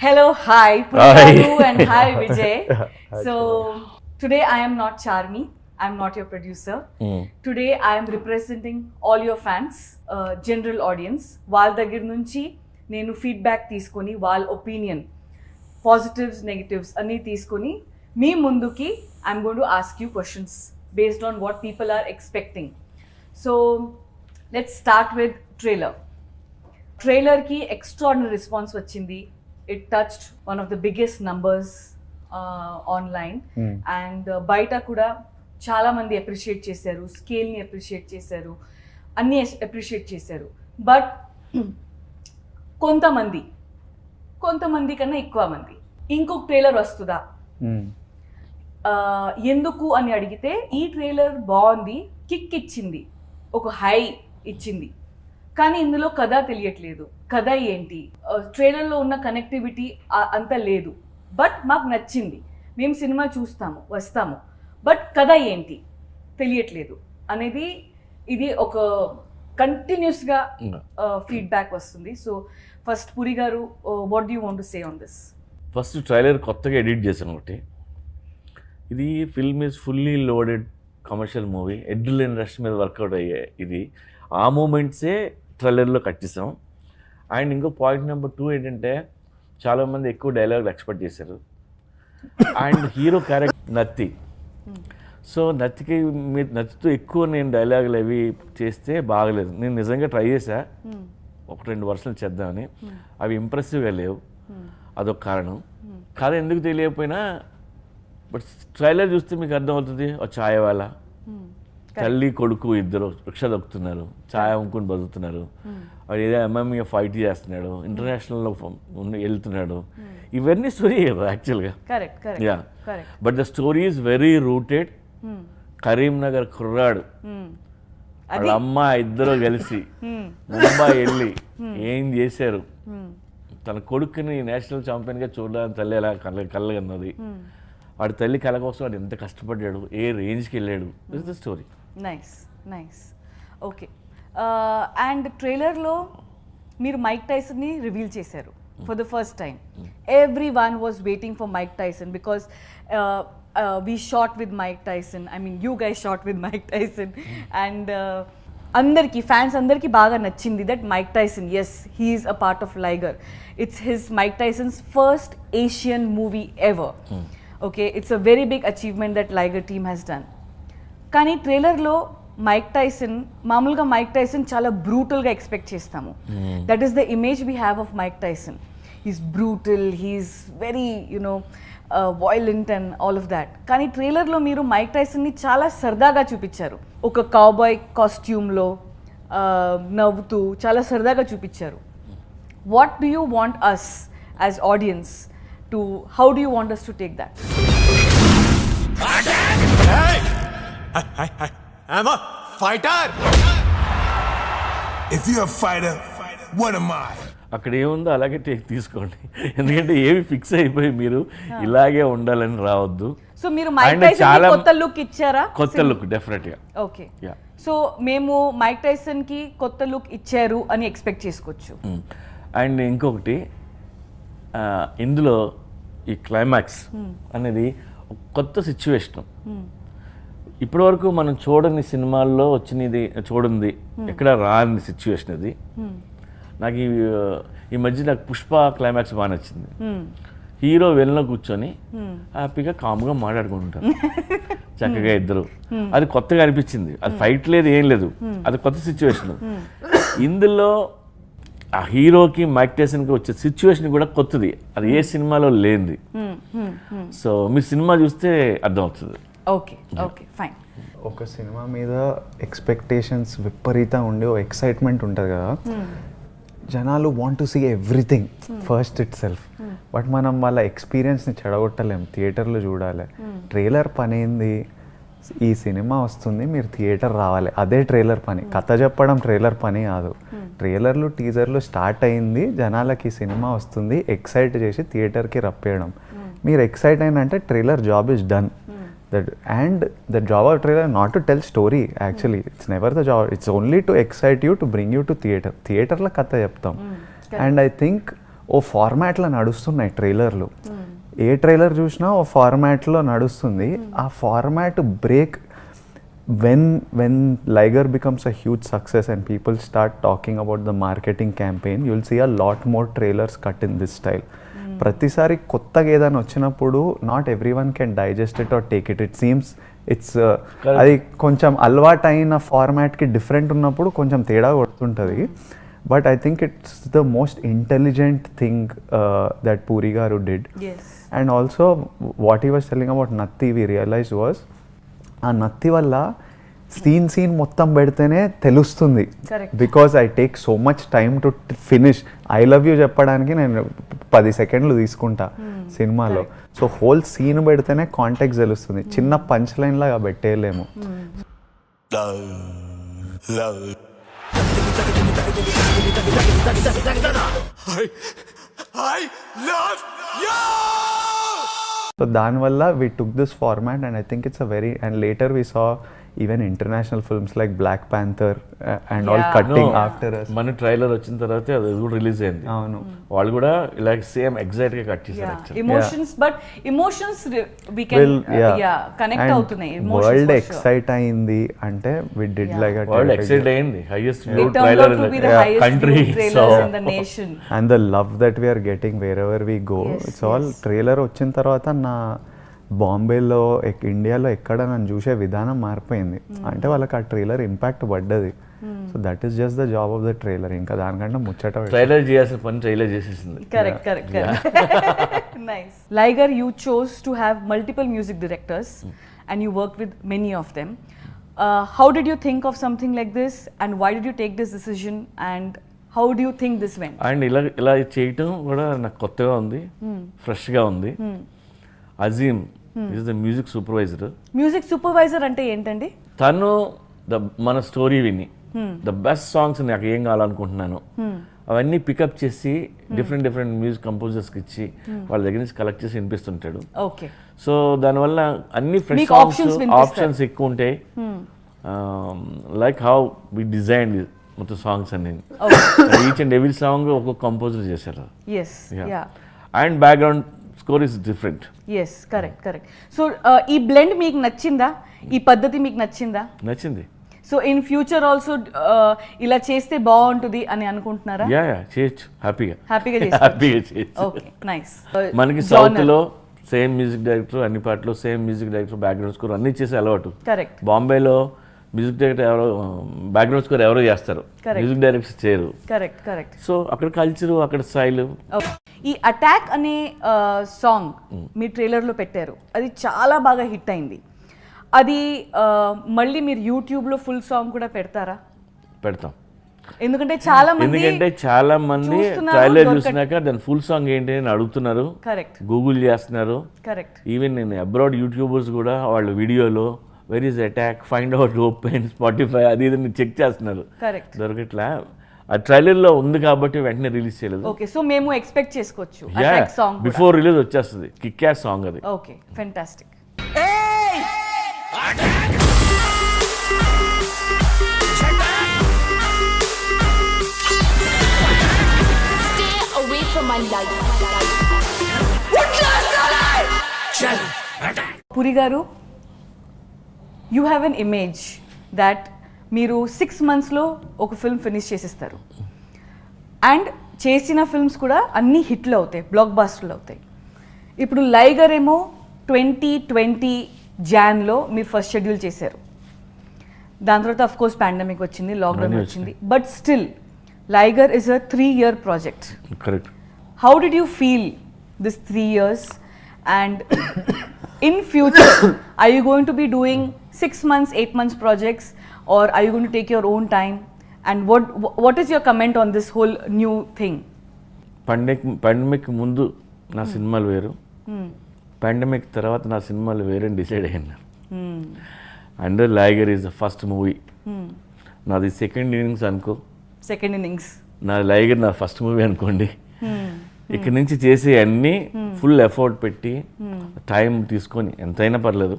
Hello, hi, Puritaru and hi, Vijay. So, today I am not Charmi. I'm not your producer. Today I am representing all your fans, general audience. వాళ్ళ దగ్గర నుంచి నేను feedback తీసుకొని వాళ్ళ opinion positives negatives అన్నీ తీసుకొని మీ ముందుకి I'm going to ask you questions based on what people are expecting. So let's start with ట్రైలర్కి ఎక్స్ట్రాడినరీ రెస్పాన్స్ వచ్చింది. It touched one of the biggest numbers online and బయట కూడా చాలా మంది అప్రిషియేట్ చేశారు, స్కేల్ని అప్రిషియేట్ చేశారు, అన్నీ అప్రిషియేట్ చేశారు. బట్ కొంతమంది కన్నా ఎక్కువ మంది ఇంకొక ట్రైలర్ వస్తుందా ఎందుకు అని అడిగితే, ఈ ట్రైలర్ బాగుంది, కిక్ ఇచ్చింది, ఒక హై ఇచ్చింది, కానీ ఇందులో కథ తెలియట్లేదు. కథ ఏంటి, ట్రైలర్లో ఉన్న కనెక్టివిటీ అంత లేదు. బట్ మాకు నచ్చింది, మేము సినిమా చూస్తాము వస్తాము, బట్ కథ ఏంటి తెలియట్లేదు అనేది ఇది ఒక కంటిన్యూస్గా ఫీడ్బ్యాక్ వస్తుంది. So first Puri garu, what do you want to say on this? First trailer కొత్తగా ఎడిట్ చేశాను ఒకటి. ఇది film is fully loaded commercial movie, adrenaline rush మీద వర్కౌట్ అయ్యే ఇది. ఆ మూమెంట్సే ట్రైలర్లో కట్ చేసాం. అండ్ ఇంకో పాయింట్ నెంబర్ 2 ఏంటంటే, చాలామంది ఎక్కువ డైలాగులు ఎక్స్పెక్ట్ చేశారు. అండ్ హీరో క్యారెక్టర్ నత్తి. సో నత్తితో ఎక్కువ నేను డైలాగులు అవి చేస్తే బాగలేదు. నేను నిజంగా ట్రై చేశా 1-2 వర్షాలు చేద్దామని, అవి ఇంప్రెసివ్గా లేవు. అదొక కారణం. కథ ఎందుకు తెలియకపోయినా బట్ ట్రైలర్ చూస్తే మీకు అర్థమవుతుంది. ఒక ఛాయ్ వాళ్ళ తల్లి కొడుకు ఇద్దరు రిక్షా దొక్కుతున్నారు, ఛాయ్ అమ్ముకుని బతుకుతున్నారు. వాడు ఏదో ఎంఎంఏ ఫైట్ చేస్తున్నాడు, ఇంటర్నేషనల్లో వెళ్తున్నాడు. ఇవన్నీ స్టోరీ కదా యాక్చువల్గా. Yeah, but the story is very rooted. Karimnagar కుర్రాడు వాళ్ళ అమ్మ ఇద్దరు కలిసి ముంబై వెళ్ళి ఏం చేశారు, తన కొడుకుని నేషనల్ ఛాంపియన్గా చూడడానికి తల్లి ఎలా కళ్ళగన్నది, వాడి తల్లి కళ కోసం వాడు ఎంత కష్టపడ్డాడు, ఏ రేంజ్కి వెళ్ళాడు. This the story. Nice okay. And ట్రైలర్లో మీరు మైక్ టైసన్ని రివీల్ చేశారు for the first time. Everyone was waiting for Mike Tyson because we shot with Mike Tyson. I mean you guys shot with Mike Tyson. And fans అందరికీ బాగా నచ్చింది that Mike Tyson, yes, he's a part of Liger. It's his Mike Tyson's first Asian movie ever. Okay, it's a very big achievement that Liger team has done. కానీ ట్రైలర్లో Mike Tyson, మామూలుగా Mike Tyson చాలా బ్రూటల్గా expect చేస్తాము. That is the image we have of Mike Tyson. He's brutal, he's very violent and all of that. కానీ ట్రైలర్లో మీరు Mike టైసన్ని చాలా సరదాగా చూపించారు. ఒక కౌబాయ్ కాస్ట్యూమ్లో నవ్వుతూ చాలా సరదాగా చూపించారు. What do you want us as audience to, how do you want us to take that? Hey! I'm a fighter! If you're a fighter, what am I? అక్కడ ఏముందో అలాగే తీసుకోండి. ఎందుకంటే ఏమి ఫిక్స్ అయిపోయి మీరు ఇలాగే ఉండాలని రావద్దు. సో మీరు మైక్ టైసన్ కి కొత్త లుక్ ఇచ్చారా? కొత్త లుక్ డెఫినెట్గా. ఓకే, సో మేము మైక్ టైసన్ కి కొత్త లుక్ ఇచ్చారు అని ఎక్స్పెక్ట్ చేసుకోవచ్చు. అండ్ ఇంకొకటి, ఇందులో ఈ క్లైమాక్స్ అనేది కొత్త సిచ్యువేషన్. ఇప్పటివరకు మనం చూడని సినిమాల్లో వచ్చినది, చూడండి ఎక్కడ రాని సిచ్యువేషన్ ఇది. నాకు ఈ మధ్య నాకు పుష్ప క్లైమాక్స్ బాగా నచ్చింది. హీరో వెళ్ళిన కూర్చొని హ్యాపీగా కామ్గా మాట్లాడుకుంటారు చక్కగా ఇద్దరు. అది కొత్తగా అనిపించింది. అది ఫైట్ లేదు, ఏం లేదు, అది కొత్త సిచ్యువేషన్. ఇందులో ఆ హీరోకి మైక్ టైసన్కి వచ్చే సిచ్యువేషన్ కూడా కొత్తది, అది ఏ సినిమాలో లేనిది. సో మీ సినిమా చూస్తే అర్థమవుతుంది. Okay okay fine. ఒక సినిమా మీద ఎక్స్పెక్టేషన్స్ విపరీతంగా ఉండి ఓ ఎక్సైట్మెంట్ ఉంటుంది కదా, జనాలు want to see everything first itself. But మనం వాళ్ళ ఎక్స్పీరియన్స్ని చెడగొట్టలేం, థియేటర్లో చూడాలి. ట్రైలర్ పని ఏంది, ఈ సినిమా వస్తుంది, మీరు థియేటర్ రావాలి, అదే ట్రైలర్ పని. కథ చెప్పడం ట్రైలర్ పని కాదు. ట్రైలర్లు టీజర్లు స్టార్ట్ అయింది, జనాలకి సినిమా వస్తుంది ఎక్సైట్ చేసి థియేటర్కి రప్పేయడం. మీరు ఎక్సైట్ అయినంటే trailer job is done. The job of trailer not to tell story, actually it's never the job, it's only to excite you, to bring you to theater la katha cheptam. And I think ఓ ఫార్మాట్లో నడుస్తున్నాయి ట్రైలర్లు. ఏ trailer చూసినా ఓ ఫార్మాట్లో నడుస్తుంది. ఆ format break when Liger becomes a huge success and people start talking about the marketing campaign, you'll see a lot more trailers cut in this style. ప్రతిసారి కొత్తగా ఏదైనా వచ్చినప్పుడు not everyone can digest it or take it. It seems it's అది కొంచెం అలవాటైన ఫార్మాట్కి different ఉన్నప్పుడు కొంచెం తేడా కొడుతుంటుంది. But I think it's the most intelligent thing that Puri garu did. And also what he was telling about నత్తి వి రియలైజ్ వాస్ ఆ నత్తి వల్ల సీన్ మొత్తం పెడితేనే తెలుస్తుంది. Because I take so much time to finish. I love you చెప్పడానికి నేను 10 సెకండ్లు తీసుకుంటా సినిమాలో. సో హోల్ సీన్ పెడితేనే కాంటెక్స్ట్ తెలుస్తుంది. చిన్న పంచ్ లైన్ లాగా పెట్టేయలేము. So దానివల్ల we took this format and I think it's a very, and later we saw even international films like Black Panther and all cutting after us. మన trailer వచ్చిన తర్వాత అది కూడా రిలీజ్ అయింది. అవును, వాళ్ళు కూడా ఇలా సేమ్ ఎగ్జాక్ట్ గా కట్ చేశారు. Emotions, but emotions we can connect అవుతున్నాయి. వరల్డ్ ఎక్సైట్ అయింది అంటే we did like a world excite అయింది. Highest viewed trailer in the country. So in the nation and the love that we are getting wherever we go. It's all trailer వచ్చిన తర్వాత నా బాంబేలో ఇండియాలో ఎక్కడ నన్ను చూసే విధానం మారిపోయింది. అంటే వాళ్ళకి ఆ ట్రైలర్ ఇంపాక్ట్ పడ్డది. So that is just the job of the trailer. ఇంకా దానికంటే ముచ్చట ట్రైలర్ చేయాల్సిన పని ట్రైలర్ చేసేసింది. Correct. Nice. Liger, you chose to have multiple music directors and you worked with many of them. How did you think of something like this and why did you take this decision and how do you think this went? And ఇలా చేయటం కూడా నాకు కొత్తగా ఉంది, ఫ్రెష్గా ఉంది. Azeem is the music supervisor. Music supervisor అంటే ఏంటండి? తను మన స్టోరీ విని ద బెస్ట్ సాంగ్స్ నాకు ఏం కావాలనుకుంటున్నాను అవన్నీ పికప్ చేసి డిఫరెంట్ మ్యూజిక్ కంపోజర్స్కి ఇచ్చి వాళ్ళ దగ్గర నుంచి కలెక్ట్ చేసి వినిపిస్తుంటాడు. ఓకే. సో దానివల్ల అన్ని ఫ్రెష్ సాంగ్స్ ఆప్షన్స్ ఎక్కువ ఉంటాయి. లైక్ హౌ వి డిజైన్ మొత్తం సాంగ్స్ అన్ని ఈచ్ అండ్ ఎవ్రీ సాంగ్ ఒక్కొక్క కంపోజర్ చేశారు. And background score is different. Yes, correct. So ఈ బ్లెండ్ మీకు నచ్చిందా? ఈ పద్ధతి మీకు నచ్చిందా? నచ్చింది. సో ఇన్ ఫ్యూచర్ ఆల్సో ఇలా చేస్తే బాగుంటుంది అని అనుకుంటున్నారా? చేయొచ్చు, హ్యాపీగా చేయొచ్చు. Okay, nice. మనకి సౌత్ లో సేమ్ మ్యూజిక్ డైరెక్టర్, అన్ని పాటలో same music director, background score అన్ని చేసే అలవాటు. కరెక్ట్. బాంబేలో మ్యూజిక్ డైరెక్టర్ ఎవరో, బ్యాక్గ్రౌండ్ స్కోర్ ఎవరో చేస్తారు, మ్యూజిక్ డైరెక్టర్ చేయరు. కరెక్ట్. సో అక్కడ కల్చరు, అక్కడ స్టైల్. ఈ అటాక్ అనే సాంగ్ మీ ట్రైలర్లో పెట్టారు, అది చాలా బాగా హిట్ అయింది. అది మళ్ళీ మీరు యూట్యూబ్లో ఫుల్ సాంగ్ కూడా పెడతారా? పెడతాం. ఎందుకంటే చాలా మంది ట్రైలర్ చూసినాక దాని ఫుల్ సాంగ్ ఏంటి అని అడుగుతున్నారు. కరెక్ట్. గూగుల్ చేస్తున్నారు. కరెక్ట్. ఈవెన్ నేను అబ్రాడ్ యూట్యూబర్స్ కూడా వాళ్ళ వీడియోలో where is attack, find out, open Spotify అది ఇది చెక్ చేస్తున్నారు. కరెక్ట్. దొరకట్లా. ఆ ట్రైలర్లో ఉంది కాబట్టి వెంటనే రిలీజ్ చేయలేదు. ఓకే, సో మేము ఎక్స్పెక్ట్ చేసుకోవచ్చు అటాక్ సాంగ్ బిఫోర్ రిలీజ్ వచ్చేస్తుంది. కిక్ యాస్ సాంగ్ అది. Okay, fantastic. Puri garu, you have an image that మీరు 6 monthsలో ఒక ఫిల్మ్ ఫినిష్ చేసేస్తారు. అండ్ చేసిన ఫిల్మ్స్ కూడా అన్నీ హిట్లు అవుతాయి, బ్లాక్ బాస్టర్లు అవుతాయి. ఇప్పుడు లైగర్ ఏమో 2020 Janలో మీరు ఫస్ట్ షెడ్యూల్ చేశారు. దాని తర్వాత అఫ్ కోర్స్ పాండమిక్ వచ్చింది, లాక్డౌన్ వచ్చింది. But still Liger is a 3-year project. Correct. How did you feel this 3 years? And in future are you going to be doing 6 months, 8 months projects, or are you going to take your own time? And what is your comment on this whole new thing? Pandemic ముందు నా సినిమాలు వేరు, pandemic తర్వాత నా సినిమాలు వేరే decide అయ్యాను. And Liger is the first movie. నాది సెకండ్ ఇన్నింగ్స్ అనుకో. Second innings. నా లైగర్ నా ఫస్ట్ మూవీ అనుకోండి. ఇక్కడ నుంచి చేసే అన్నీ ఫుల్ ఎఫర్ట్ పెట్టి టైం తీసుకొని ఎంతైనా పర్లేదు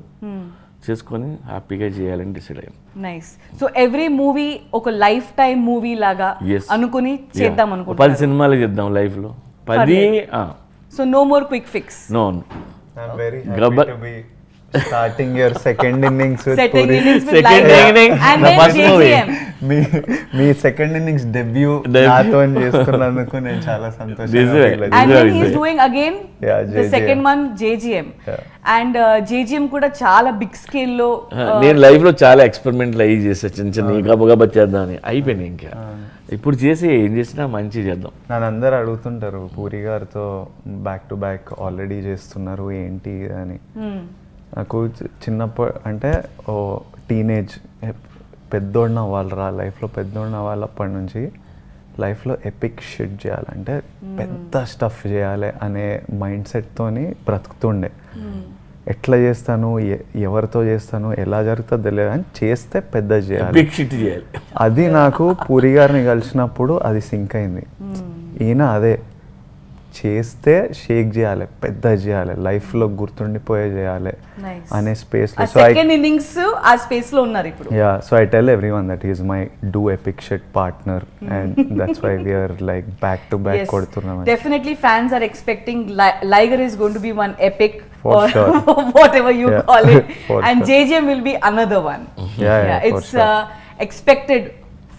చేసుకొని హ్యాపీగా చేయాలని డిసైడ్ అయ్యాను. నైస్. సో ఎవ్రీ మూవీ ఒక లైఫ్ టైం మూవీ లాగా అనుకుని చేద్దాం అనుకుంటున్నాను. 10 సినిమాలు చేద్దాం లైఫ్లో. 10 So no more quick fix. No I'm very Gabbar- happy to be starting your second innings with Setting Puri. innings with Second Liger inning, and the then first movie. JGM. Me second innings debut Debut. నాతో చేస్తున్నందుకు నేను చాలా సంతోషంగా This way. feel And అవుతుంది. then Exactly. he's doing again Yeah, the JGM. second one JGM. Yeah. And JGM కూడా చాలా big scale లో నేను లైఫ్లో చాలా ఎక్స్పెరిమెంట్లు అయ్యి చేసా, చిన్న చిన్న గబగబా చేద్దామని అయిపోయినాయి. ఇంకా ఇప్పుడు చేసి ఏం చేసినా మంచి చేద్దాం. నన్ను అందరు అడుగుతుంటారు పూరి గారితో బ్యాక్ టు బ్యాక్ ఆల్రెడీ చేస్తున్నారు ఏంటి అని. నాకు చిన్నప్పుడు అంటే ఓ టీనేజ్ పెద్దోడిన వాళ్ళరా లైఫ్లో పెద్దోడిన వాళ్ళప్పటి నుంచి లైఫ్లో ఎపిక్ షిట్ చేయాలంటే పెద్ద స్టఫ్ చేయాలి అనే మైండ్ సెట్తోని బ్రతుకుతుండే. ఎట్లా చేస్తాను, ఎవరితో చేస్తాను, ఎలా జరుగుతుందో తెలియదు అని చేస్తే పెద్ద చేయాలి. బిగ్ షిట్ చేయాలి. అది నాకు పూరి గారిని కలిసినప్పుడు అది సింక్ అయింది. ఈయన అదే చేస్తే షేక్ చేయాలి, పెద్ద చేయాలి, లైఫ్లో గుర్తుండిపోయే చేయాలి అనే స్పేస్లో. సో సెకండ్ ఇన్నింగ్స్ ఆ స్పేస్ లో ఉన్నారు ఇప్పుడు. yeah, so I tell everyone that he is my do epic shit partner and that's why we are like back to back kodutunnam. Definitely fans are expecting Liger is going to be one epic For or sure. whatever you Yeah. call it For and sure. JGM will be another one. Yeah, for It's sure. expected.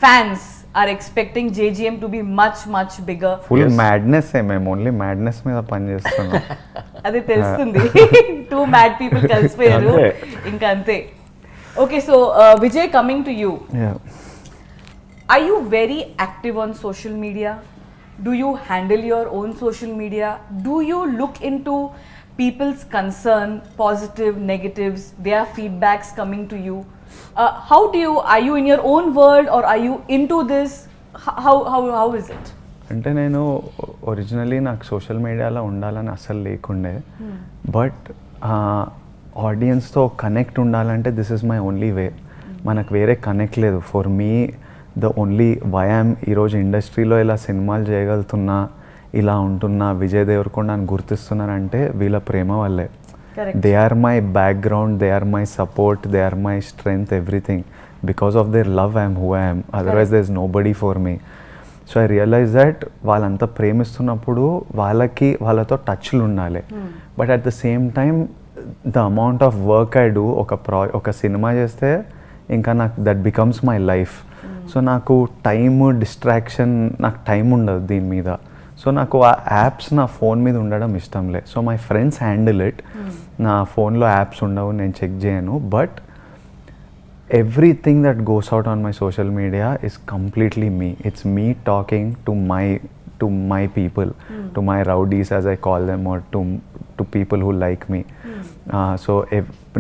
Fans are expecting JGM to be much bigger. Full madness మేము only madness మీద పని చేస్తున్నాం. అది తెలుస్తుంది. Two mad people కలిసిపోయారు అంతే. ఇంకా అంతే. Okay, so Vijay, coming to you, Yeah. are you very active on social media? Do you handle your own social media? Do you look into people's concern, positive, negatives, their feedbacks coming to you? How do you, are you in your own world or are you into this? How is it? అంటే నేను originally నాకు social మీడియాలో ఉండాలని అసలు లేకుండే, but ఆడియన్స్తో connect ఉండాలంటే this is my only way. మనకు వేరే కనెక్ట్ లేదు. For me the only why I'm ఈరోజు ఇండస్ట్రీలో ఇలా సినిమాలు చేయగలుగుతున్నా, ఇలా ఉంటున్నా, విజయ్ దేవరకొండ అని గుర్తిస్తున్నారంటే వీళ్ళ ప్రేమ వల్లే. They are my background, they are my support, they are my strength, everything. Because of their love I'm who I'm, otherwise there is nobody for me. So I realise that వాళ్ళంతా ప్రేమిస్తున్నప్పుడు వాళ్ళతో టచ్లు ఉండాలి. But at the same time the amount of work I do, ఒక సినిమా చేస్తే ఇంకా నాకు that becomes my life. So నాకు టైము, డిస్ట్రాక్షన్, నాకు టైం ఉండదు దీని మీద. సో నాకు ఆ యాప్స్ నా ఫోన్ మీద ఉండడం ఇష్టం లేదు. So my friends handle it. నా ఫోన్లో యాప్స్ ఉండవు, నేను చెక్ చేయను. But everything that goes out on my social media is completely me. It's me talking to my people, to my rowdies as I call them, or to people who like me. So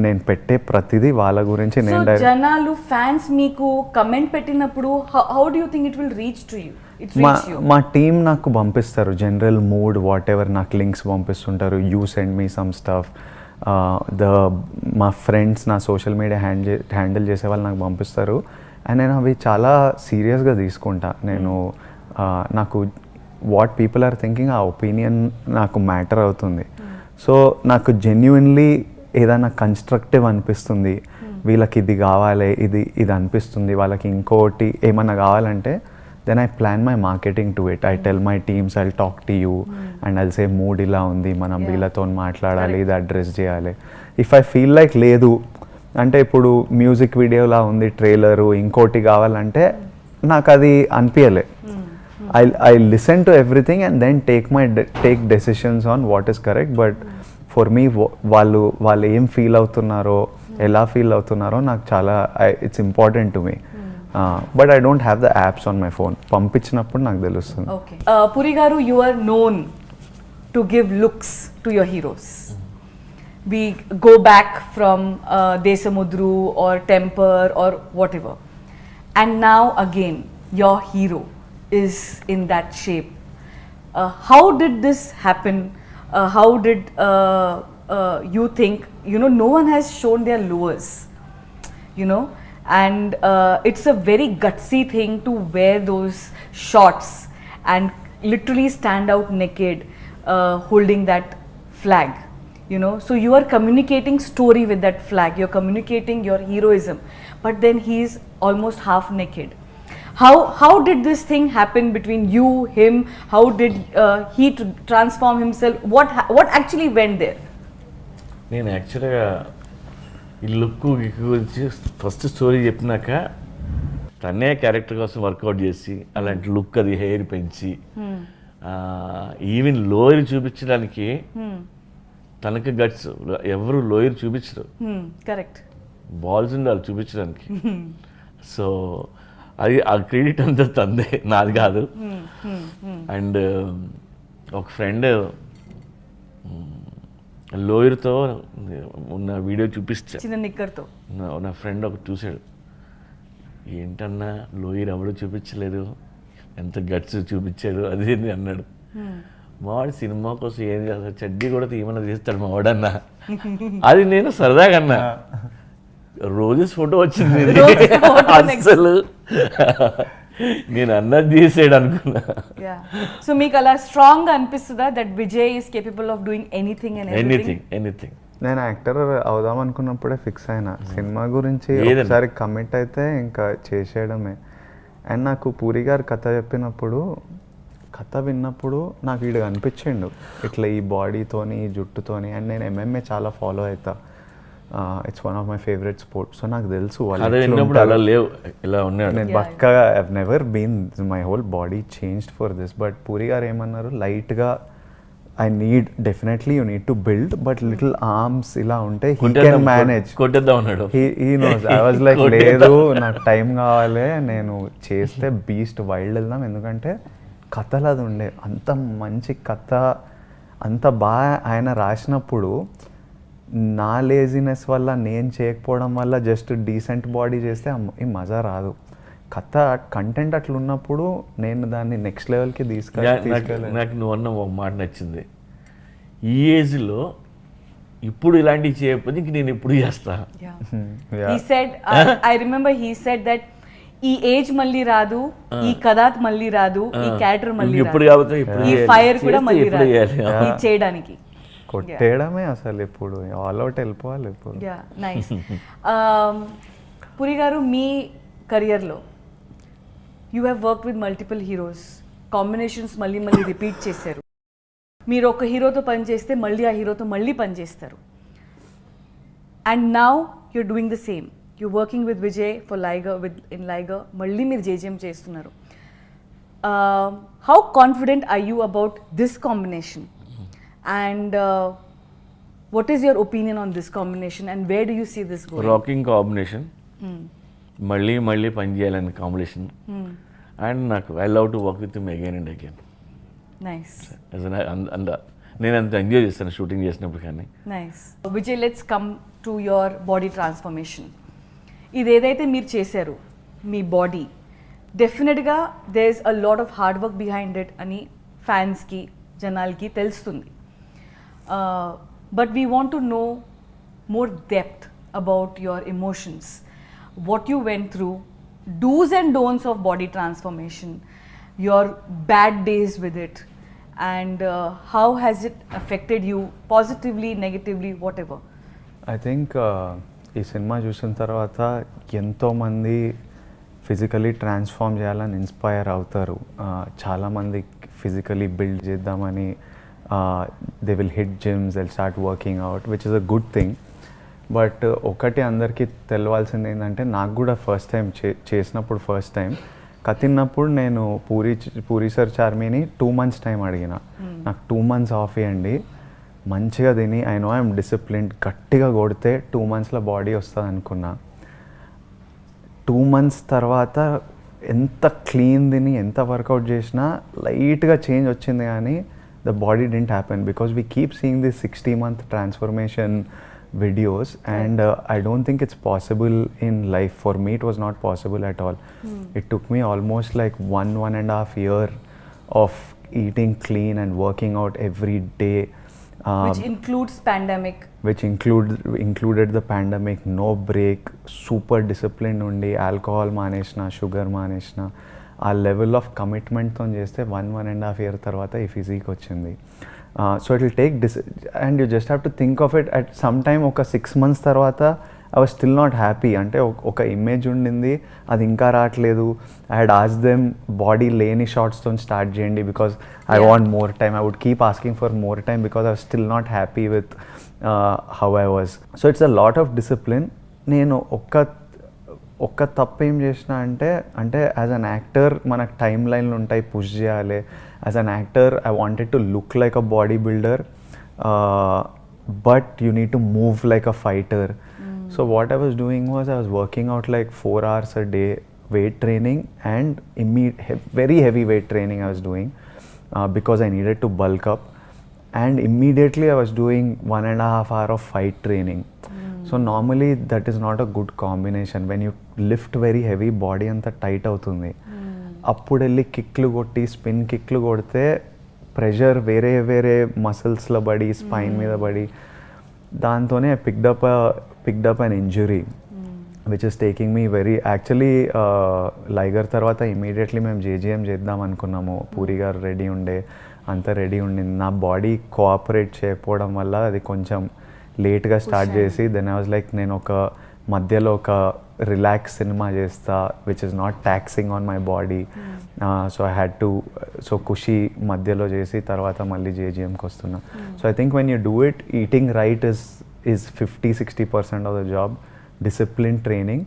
నేను పెట్టే ప్రతిదీ వాళ్ళ గురించి So నేను జనాలు fans మీకు comment పెట్టినప్పుడు how do you think it will reach to you? It reach you? మా టీం నాకు పంపిస్తారు జనరల్ మూడ్ వాట్ ఎవర్, నాకు లింక్స్ పంపిస్తుంటారు. You send me some stuff. మా ఫ్రెండ్స్ నా సోషల్ మీడియా హ్యాండిల్ చేసే వాళ్ళు నాకు పంపిస్తారు. అండ్ నేను అవి చాలా సీరియస్గా తీసుకుంటా. నేను నాకు వాట్ పీపుల్ ఆర్ థింకింగ్, ఆ ఒపీనియన్ నాకు మ్యాటర్ అవుతుంది. సో నాకు జెన్యున్లీ ఏదైనా కన్స్ట్రక్టివ్ అనిపిస్తుంది, వీళ్ళకి ఇది కావాలి, ఇది అనిపిస్తుంది, వాళ్ళకి ఇంకోటి ఏమన్నా కావాలంటే then I plan my marketing to it. I tell my teams I'll talk to you and I'll say mood ఇలా ఉంది, మనం వీళ్ళతో మాట్లాడాలి, ఇది అడ్రస్ చేయాలి. ఇఫ్ ఐ ఫీల్ లైక్ లేదు అంటే, ఇప్పుడు మ్యూజిక్ వీడియోలా ఉంది ట్రైలరు, ఇంకోటి కావాలంటే నాకు అది అనిపించలే. I listen to everything and then take decisions on what is correct. But for me వాళ్ళు ఏం ఫీల్ అవుతున్నారో, ఎలా ఫీల్ అవుతున్నారో నాకు చాలా it's important to me. But I don't have the apps on my phone. పంపించినప్పుడు నాకు తెలుస్తుంది. Okay. Puri garu, you are known to give looks to your heroes. We go back from Desamudru or Temper or whatever. And now again, your hero is in that shape. How did this happen? How did you think? No one has shown their lures, and it's a very gutsy thing to wear those shorts and literally stand out naked holding that flag, so you are communicating story with that flag, you're communicating your heroism, but then he is almost half naked. how did this thing happen between you, him? How did he transform himself? What actually went there? నేను యాక్చువల్గా ఈ look గురించి first story చెప్పినాక తనే character కోసం work out చేసి అలాంటి look అది హెయిర్ పెంచి ఈవెన్ లోయర్ చూపించడానికి తనకి గట్స్ ఎవరు లోయర్ చూపించరు, Correct. బాల్స్ ఉండాలి చూపించడానికి. సో అది ఆ క్రెడిట్ అంతా తందే, నాది కాదు. అండ్ ఒక ఫ్రెండ్ లోయర్తో ఉన్న వీడియో చూపిస్తా, చిన్న నిక్కర్తో. నా ఫ్రెండ్ ఒకటి చూశాడు, ఏంటన్నా లోయర్ ఎవడు చూపించలేదు, ఎంత గట్స్ చూపించాడు అది ఇది అన్నాడు. మావాడు సినిమా కోసం ఏం చేస్తాడు, చడ్డీ కూడా తీయమన్నా తీస్తాడు మావాడన్నా. అది నేను సరదాగా అన్నా, రోజెస్ ఫోటో వచ్చింది అసలు నేను అన్నది తీసాడు అనుకున్నా. సో మీకు అలా స్ట్రాంగ్ గా అనిపిస్తుందా that Vijay is capable of doing anything and anything. నేను యాక్టర్ అవుదాం అనుకున్నప్పుడే ఫిక్స్ అయినా, సినిమా గురించి ఏదైనా. ఒకసారి కమిట్ అయితే ఇంకా చేసేయడమే. అండ్ నాకు పూరి గారు కథ చెప్పినప్పుడు, కథ విన్నప్పుడు నాకు వీడు అనిపించిండు ఇట్లా ఈ బాడీతోని ఈ జుట్టుతోని. అండ్ నేను MMA చాలా ఫాలో అవుతా, it's one of my favourite sports. So నాకు తెలుసు వాళ్ళు అదే ఎట్లా విన్నప్పుడు ఉంటారు. అలా లేవు, ఇలా ఉన్నాడు. నేను పక్కాగా I never been, my whole body changed for this. But Puri garu ఏమన్నారు, లైట్గా I need, definitely you need to build, but little arms ఇలా ఉంటే హీ కెన్ మేనేజ్. కొట్టేద్దాం అన్నాడు. He knows. I was like లేదు నాకు టైం కావాలి, నేను చేస్తే బీస్ట్ వైల్డ్ వెళ్దాం. ఎందుకంటే కథలు అది ఉండే అంత మంచి కథ, అంత బాగా ఆయన రాసినప్పుడు నా లేజినెస్ వల్ల, నేను చేయకపోవడం వల్ల జస్ట్ డీసెంట్ బాడీ చేస్తే ఈ మజా రాదు. కథ కంటెంట్ అట్లా ఉన్నప్పుడు నేను దాన్ని నెక్స్ట్ లెవెల్కి తీసుకెళ్ళాను. నాకు నువ్వు అన్న ఒక మాట నచ్చింది, ఈ ఏజ్లో ఇప్పుడు ఇలాంటివి చేయకపోతే ఇంక నేను ఎప్పుడు చేస్తా. he said I remember he said that ఈ ఏజ్ మళ్ళీ రాదు, ఈ కథ మళ్ళీ రాదు, ఈ క్యారెక్టర్ మళ్ళీ ఇప్పుడు రాదు, కాబట్టి ఇప్పుడు ఈ చేయాలి. ఫైర్ కూడా చేస్తే మళ్ళీ ఇప్పుడు రాదు చేయాలి. ఇది చేయడానికి. కొట్టేయడమే అసలు, ఇప్పుడు ఆల్ అవుట్ వెళ్ళిపోవాలి ఇప్పుడు. నైస్. పురి గారు, మీ కెరియర్లో you have work with multiple heroes, combinations మళ్ళీ మళ్ళీ రిపీట్ చేశారు. మీరు ఒక హీరోతో పని చేస్తే మళ్ళీ ఆ హీరోతో మళ్ళీ పని చేస్తారు. And now you're doing the same, you're working with Vijay for Liger, in Liger, మళ్ళీ మీరు JGM చేస్తున్నారు. How confident are you about this combination? And what is your opinion on this combination and where do you see this going? Rocking combination, మళ్ళీ మళ్ళీ పని చేయాలని combination. And నాకు I love to work with him again and again. Nice. నేను అంత enjoy చేస్తాను shooting చేసినప్పుడు. కానీ Nice. Vijay, let's come to your body transformation. ఇది ఏదైతే మీరు చేశారు మీ బాడీ, డెఫినెట్గా there is a lot of hard work behind it అని ఫ్యాన్స్కి జనాలకి తెలుస్తుంది. But we want to know more depth about your emotions, what you went through, dos and don'ts of body transformation, your bad days with it, and how has it affected you positively, negatively, whatever. I think ఈ సినిమా చూసిన తర్వాత ఎంతోమంది physically transform చేయాలని inspire అవుతారు. చాలామంది physically build చేద్దామని they will hit gyms, they will start working out, which is a good thing. But ఒకటి అందరికీ తెలవాల్సింది ఏంటంటే, నాకు కూడా ఫస్ట్ టైం చేసినప్పుడు, ఫస్ట్ టైం కతిన్నప్పుడు నేను పూరి సార్ చార్మీని 2 months టైం అడిగిన, నాకు 2 months ఆఫ్ ఇవ్వండి, మంచిగా తిని, ఐ నో ఐఎమ్ డిసిప్లిన్డ్, గట్టిగా కొడితే 2 monthsలో బాడీ వస్తుంది అనుకున్నా. 2 months తర్వాత ఎంత క్లీన్ తిని ఎంత వర్కౌట్ చేసినా లైట్గా చేంజ్ వచ్చింది, కానీ the body didn't happen because we keep seeing this 60-month transformation videos and I don't think it's possible in life. For me it was not possible at all. It took me almost like 1.5 year of eating clean and working out every day, which includes pandemic, which included the pandemic, no break, super disciplined undi, alcohol maneshna, sugar maneshna, ఆ level of కమిట్మెంట్తో చేస్తే 1.5 year తర్వాత ఈ physique వచ్చింది. So it will take and you just have to think of it at some time. ఒక 6 months తర్వాత I was still not happy. అంటే ఒక ఇమేజ్ ఉండింది, అది ఇంకా రావట్లేదు. I had ask them body లేని షార్ట్స్తో స్టార్ట్ చేయండి because I want more time. I would keep asking for more time because I was still not happy with how I was. So it's a lot of discipline. నేను ఒక్క తప్పు ఏం చేసిన అంటే as an actor మనకు time లైన్లు ఉంటాయి, push చేయాలి. As an actor I wanted to look like a body builder, but you need to move like a fighter. So what I was doing was I was working out like 4 hours a day weight training and very heavy weight training I was doing because I needed to bulk up. And immediately I was doing 1.5 hours of fight training. So normally that is not a good combination. When you lift very heavy, body anta tight అవుతుంది. అప్పుడు వెళ్ళి కిక్లు కొట్టి spin కిక్లు కొడితే pressure వేరే వేరే మసిల్స్లో పడి spine మీద పడి దాంతోనే picked up an injury which is taking me very actually Liger తర్వాత ఇమీడియట్లీ మేము జేజీఎం చేద్దాం అనుకున్నాము. పూరి గారు రెడీ ఉండే, అంతా రెడీ ఉండింది. నా బాడీ కోఆపరేట్ చేయకపోవడం వల్ల అది కొంచెం లేట్గా స్టార్ట్ చేసి దెన్ ఐ వాజ్ లైక్ నేను ఒక మధ్యలో ఒక రిలాక్స్ సినిమా చేస్తా which is not taxing on my body. So I had to Kushi మధ్యలో చేసి తర్వాత మళ్ళీ జేజీఎంకి వస్తున్నా. So I think when you do it, eating right is 50-60% of the job. Discipline training,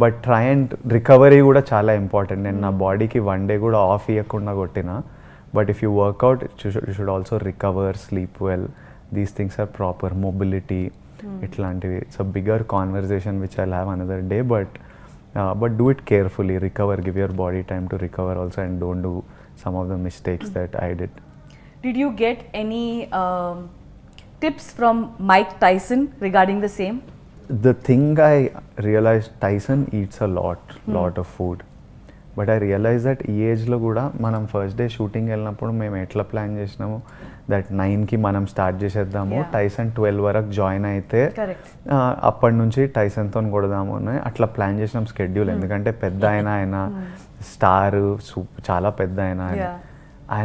but try and recovery కూడా చాలా ఇంపార్టెంట్. నేను నా బాడీకి 1 day కూడా ఆఫ్ ఇవ్వకుండా కొట్టిన, but if you work out you should also recover, sleep well. These things are proper. Mobility ఇట్లాంటివి. It's a bigger conversation which I'll have another day, but do it carefully. Recover, give your body time to recover also and don't do some of the mistakes that I did. Did you get any tips from Mike Tyson regarding the same? The thing I realized, Tyson eats a lot of food. But I realise that ఈ ఏజ్లో కూడా మనం first day shooting వెళ్ళినప్పుడు మేము ఎట్లా plan చేసినాము that 9కి మనం స్టార్ట్ చేసేద్దాము, టైసన్ 12 వరకు జాయిన్ అయితే అప్పటి నుంచి టైసన్తో కొడదాము అని అట్లా ప్లాన్ చేసినాం స్కెడ్యూల్. ఎందుకంటే పెద్ద ఆయన స్టార్, చాలా పెద్ద ఆయన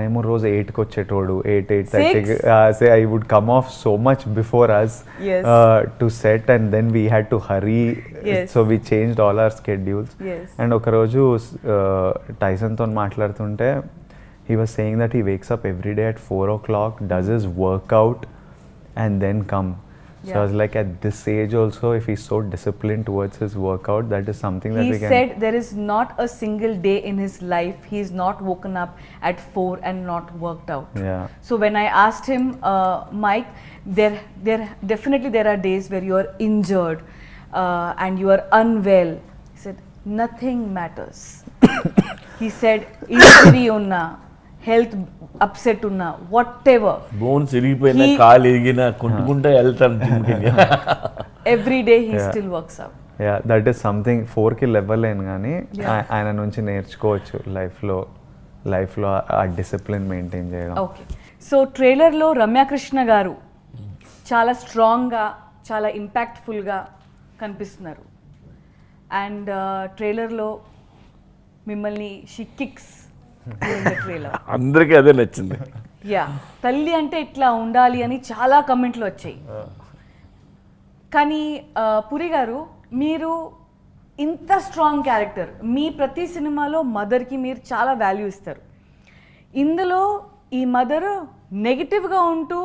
ఏమో రోజు 8కి వచ్చేటోడు, 8:30. I would come off so much before us to set and then we had to hurry. So we changed all our schedules. And ఒకరోజు టైసన్తో మాట్లాడుతుంటే he was saying that he wakes up every day at 4 o'clock, does his workout and then come. So I was like, at this age also, if he's so disciplined towards his workout, that is something that we can... He said there is not a single day in his life he's not woken up at 4 and not worked out. Yeah. So when I asked him, Mike, there definitely there are days where you are injured and you are unwell. He said nothing matters. He said injury unna, health upset unna, whatever, bones ఇరిగిపోయినా కాలు ఇరిగినా కుంటుకుంటా వెళ్తాను జిమ్కి. every day he still works out. Yeah, that is something 4కి లెవెలేను కానీ ఆయన నుంచి నేర్చుకోవచ్చు లైఫ్లో ఆ డిసిప్లిన్ మెయింటైన్ చేయడం. ఓకే, సో ట్రైలర్లో రమ్యకృష్ణ గారు చాలా స్ట్రాంగ్గా, చాలా ఇంపాక్ట్ఫుల్గా కనిపిస్తున్నారు. అండ్ ట్రైలర్లో మిమ్మల్ని షీ కిక్స్ ట్రైలర్. అందరికీ అదే నచ్చింది. యా, తల్లి అంటే ఇట్లా ఉండాలి అని చాలా కమెంట్లు వచ్చాయి. కానీ పురి గారు, మీరు ఇంత స్ట్రాంగ్ క్యారెక్టర్, మీ ప్రతి సినిమాలో మదర్కి మీరు చాలా వాల్యూ ఇస్తారు. ఇందులో ఈ మదర్ నెగిటివ్గా ఉంటూ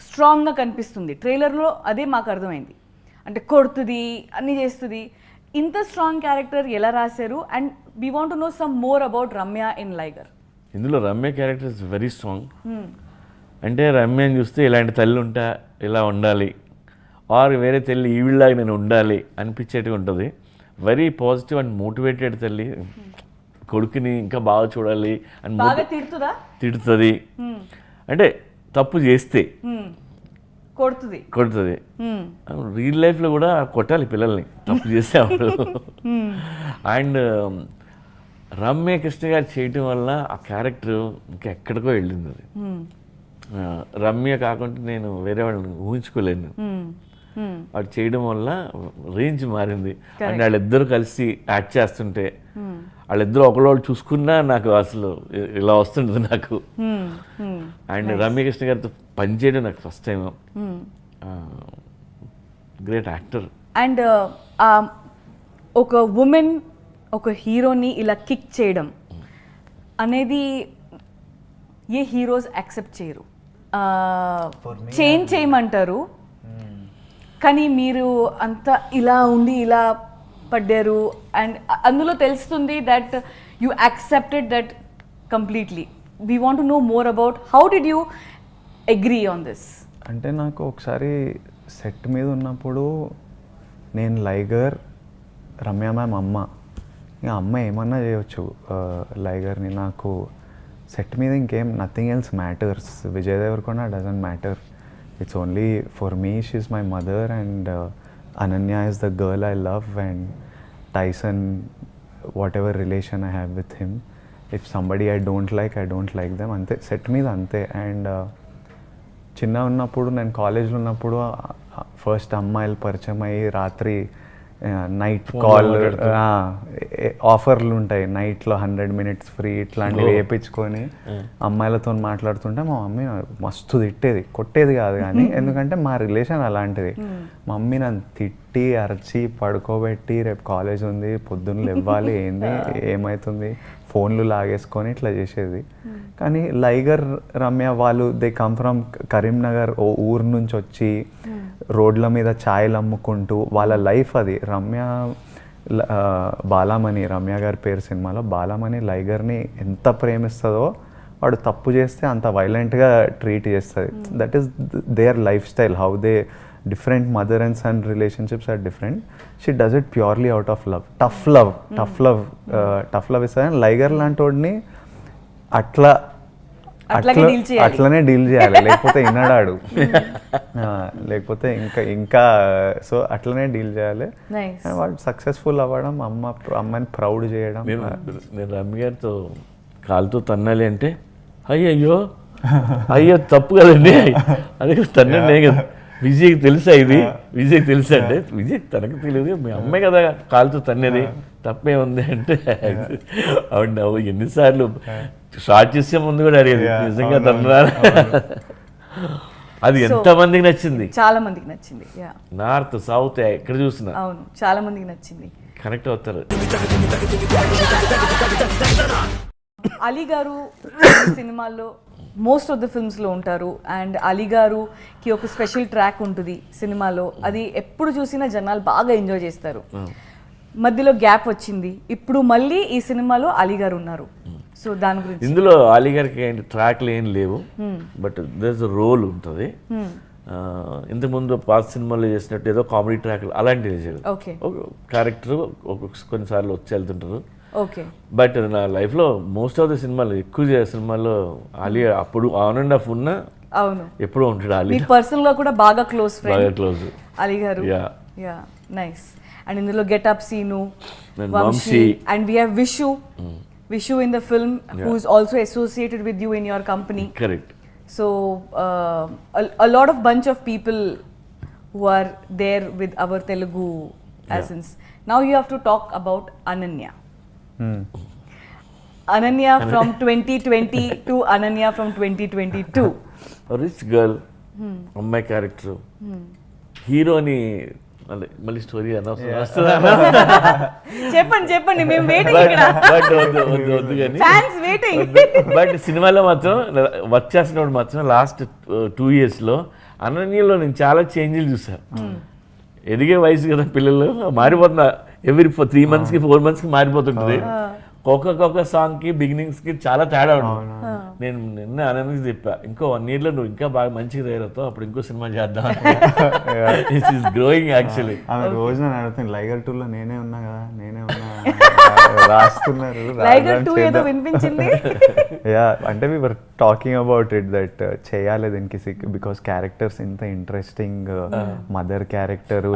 స్ట్రాంగ్గా కనిపిస్తుంది. ట్రైలర్లో అదే మాకు అర్థమైంది. అంటే కొడుతుంది, అన్నీ చేస్తుంది. ఇంత స్ట్రాంగ్ క్యారెక్టర్ ఎలా రాశారు? And we want to know some more about Ramya in Liger. ఇందులో రమ్య క్యారెక్టర్ ఇస్ వెరీ స్ట్రాంగ్. అంటే రమ్యని చూస్తే ఇలాంటి తల్లి ఉంటా, ఇలా ఉండాలి, ఆర్ వేరే తల్లి ఈవిళ్ళలాగా నేను ఉండాలి అనిపించేట్టుగా ఉంటుంది. వెరీ పాజిటివ్ అండ్ మోటివేటెడ్ తల్లి. కొడుకుని ఇంకా బాగా చూడాలి అని తిడుతుంది. అంటే తప్పు చేస్తే కొడుతుంది. రియల్ లైఫ్లో కూడా కొట్టాలి పిల్లల్ని తప్పు చేసేవాళ్ళు. అండ్ రమ్య కృష్ణ గారు చేయటం వల్ల ఆ క్యారెక్టర్ ఇంకా ఎక్కడికో వెళ్ళింది. అది రమ్య కాకుండా నేను వేరే వాళ్ళని ఊహించుకోలేను. వాడు చేయడం వల్ల రేంజ్ మారింది. అండ్ వాళ్ళిద్దరూ కలిసి యాక్ట్ చేస్తుంటే వాళ్ళిద్దరూ ఒకళ్ళు చూసుకున్నా నాకు అసలు ఇలా వస్తుంటుంది నాకు. అండ్ రమ్యకృష్ణ గారితో పనిచేయడం నాకు first time. Great actor. And ఒక ఉమెన్ ఒక హీరోని ఇలా కిక్ చేయడం అనేది ఏ హీరోస్ యాక్సెప్ట్ చేయరు. చేంజ్ చేయమంటారు కానీ మీరు అంతా ఇలా ఉండి ఇలా పడ్డారు అండ్ అందులో తెలుస్తుంది that you accepted that completely. We want to know more about how did you agree on this? అంటే నాకు ఒకసారి సెట్ మీద ఉన్నప్పుడు నేను లైగర్, రమ్య మ్యామ్ అమ్మ, ఇంకా అమ్మ ఏమన్నా చేయొచ్చు లైగర్ని. నాకు సెట్ మీద ఇంకేం nothing else matters. Vijay Deverakonda doesn't matter. It's only for me, she's my mother, and Ananya is the girl I love, and Tyson, whatever relation I have with him, if somebody I don't like them, ante set మీద అంతే. And చిన్న ఉన్నప్పుడు నేను కాలేజ్లో ఉన్నప్పుడు first అమ్మాయిలు పరిచయం అయ్యి రాత్రి నైట్ కాల్ ఆఫర్లు ఉంటాయి, నైట్లో 100 minutes ఫ్రీ ఇట్లాంటివి వేయించుకొని అమ్మాయిలతో మాట్లాడుతుంటే మా మమ్మీ మస్తు తిట్టేది, కొట్టేది కాదు కానీ, ఎందుకంటే మా రిలేషన్ అలాంటిది. మా మమ్మీ నన్ను తిట్టి అరచి పడుకోబెట్టి రేపు కాలేజ్ ఉంది పొద్దున్న లేవ్వాలి ఏంది ఏమవుతుంది ఫోన్లు లాగేసుకొని ఇట్లా చేసేది. కానీ లైగర్ రమ్య వాళ్ళు దే కమ్ ఫ్రమ్ కరీంనగర్, ఓ ఊరు నుంచి వచ్చి రోడ్ల మీద ఛాయలు అమ్ముకుంటూ వాళ్ళ లైఫ్ అది. రమ్య బాలామణి, రమ్య గారి పేరు సినిమాలో బాలామణి లైగర్ని ఎంత ప్రేమిస్తుందో, వాడు తప్పు చేస్తే అంత వైలెంట్గా ట్రీట్ చేస్తుంది. That is their life style, how they different mother and son relationships are different. She does it purely out of love. Tough love is and లైగర్ లాంటోడిని అట్లనే డీల్ చేయాలి, లేకపోతే వినడాడు, లేకపోతే ఇంకా సో అట్లనే డీల్ చేయాలి. వాడు సక్సెస్ఫుల్ అవ్వడం, అమ్మని ప్రౌడ్ చేయడం. నేను రమ్య గారితో కాలుతో తన్నాలి అంటే అయ్యో తప్పు కదండి, అదే తన్నండి కదా. విజయ్కి తెలుసా ఇది, విజయ్కి తెలుసా అంటే విజయ్ తనకు తెలియదు, మీ అమ్మాయి కదా కాలుతో తన్నేది, తప్పే ఉంది అంటే అవును నవ్వు. ఎన్నిసార్లు షార్ట్ చేసే ముందు కూడా అడిగేది నిజంగా తన్నరా. అది ఎంతమందికి నచ్చింది? చాలా మందికి నచ్చింది. నార్త్ సౌత్ ఎక్కడ చూసినా అవును చాలా మందికి నచ్చింది. కనెక్ట్ అవుతారు. అలీ గారు సినిమాల్లో మోస్ట్ ఆఫ్ ద ఫిల్మ్స్లో ఉంటారు అండ్ అలీ గారుకి ఒక స్పెషల్ ట్రాక్ ఉంటుంది సినిమాలో, అది ఎప్పుడు చూసినా జనాలు బాగా ఎంజాయ్ చేస్తారు. మధ్యలో గ్యాప్ వచ్చింది, ఇప్పుడు మళ్ళీ ఈ సినిమాలో అలీ గారు ఉన్నారు. సో దాని గురించి ఇందులో అలీ గారికి ట్రాక్లు ఏం లేవు, బట్ దేర్ రోల్ ఉంటుంది. ఇంతకుముందు పాత సినిమాలో చేసినట్టు ఏదో కామెడీ ట్రాక్లు అలాంటివి చేశారు. క్యారెక్టర్ కొన్నిసార్లు వచ్చి వెళ్తుంటారు. బట్ నా లైఫ్లో మోస్ట్ ఆఫ్ ద సినిమాలు ఎక్కువ సినిమాల్లో అలీ అప్పుడు ఆన్ అండ్ ఆఫ్ ఉన్నా ఎప్పుడూ ఉంటాడు. అలీ పర్సనల్ గా కూడా బాగా close Ali garu. Nice. And ఇందులో Getup Seenu, Vamshi, and we have Vishu in the film who is also associated with you in your company. Correct. So a lot of bunch of people who are there with our Telugu essence. Now you have to talk about Ananya. Ananya from 2020 to Ananya from 2022. A rich girl, అమ్మాయి character, హీరోని మళ్ళీ story చెప్పండి మేము waiting ఇక్కడ. వద్దు కానీ fans waiting. But సినిమాలో మాత్రం వర్క్ చేసినప్పుడు మాత్రం లాస్ట్ 2 yearsలో అనన్యలో నేను చాలా చేంజ్లు చూసాను. ఎదిగే వయసు కదా పిల్లలు, మారిపోతున్నా ఎవ్రీ 3 monthsకి 4 monthsకి మారిపోతుంటుంది. ఒక్కొక్క సాంగ్కి బిగినింగ్స్కి చాలా తేడా ఉంటుంది. నేను నిన్న అనన్యకి చెప్పా, ఇంకో 1 yearలో నువ్వు ఇంకా బాగా మంచిగా తయారవుతావు, అప్పుడు ఇంకో సినిమా చేద్దాం. It is growing actually. ఆమె రోజు నన్ను అడుగుతుంది లైగర్ 2లో నేనే ఉన్నా కదా, రాస్తున్నారు. లైగర్ 2 ఏదో వినిపించింది. అంటే we were talking about it that చేయాలి దీనికి, బికాస్ క్యారెక్టర్స్ ఇంత ఇంట్రెస్టింగ్, మదర్ క్యారెక్టర్.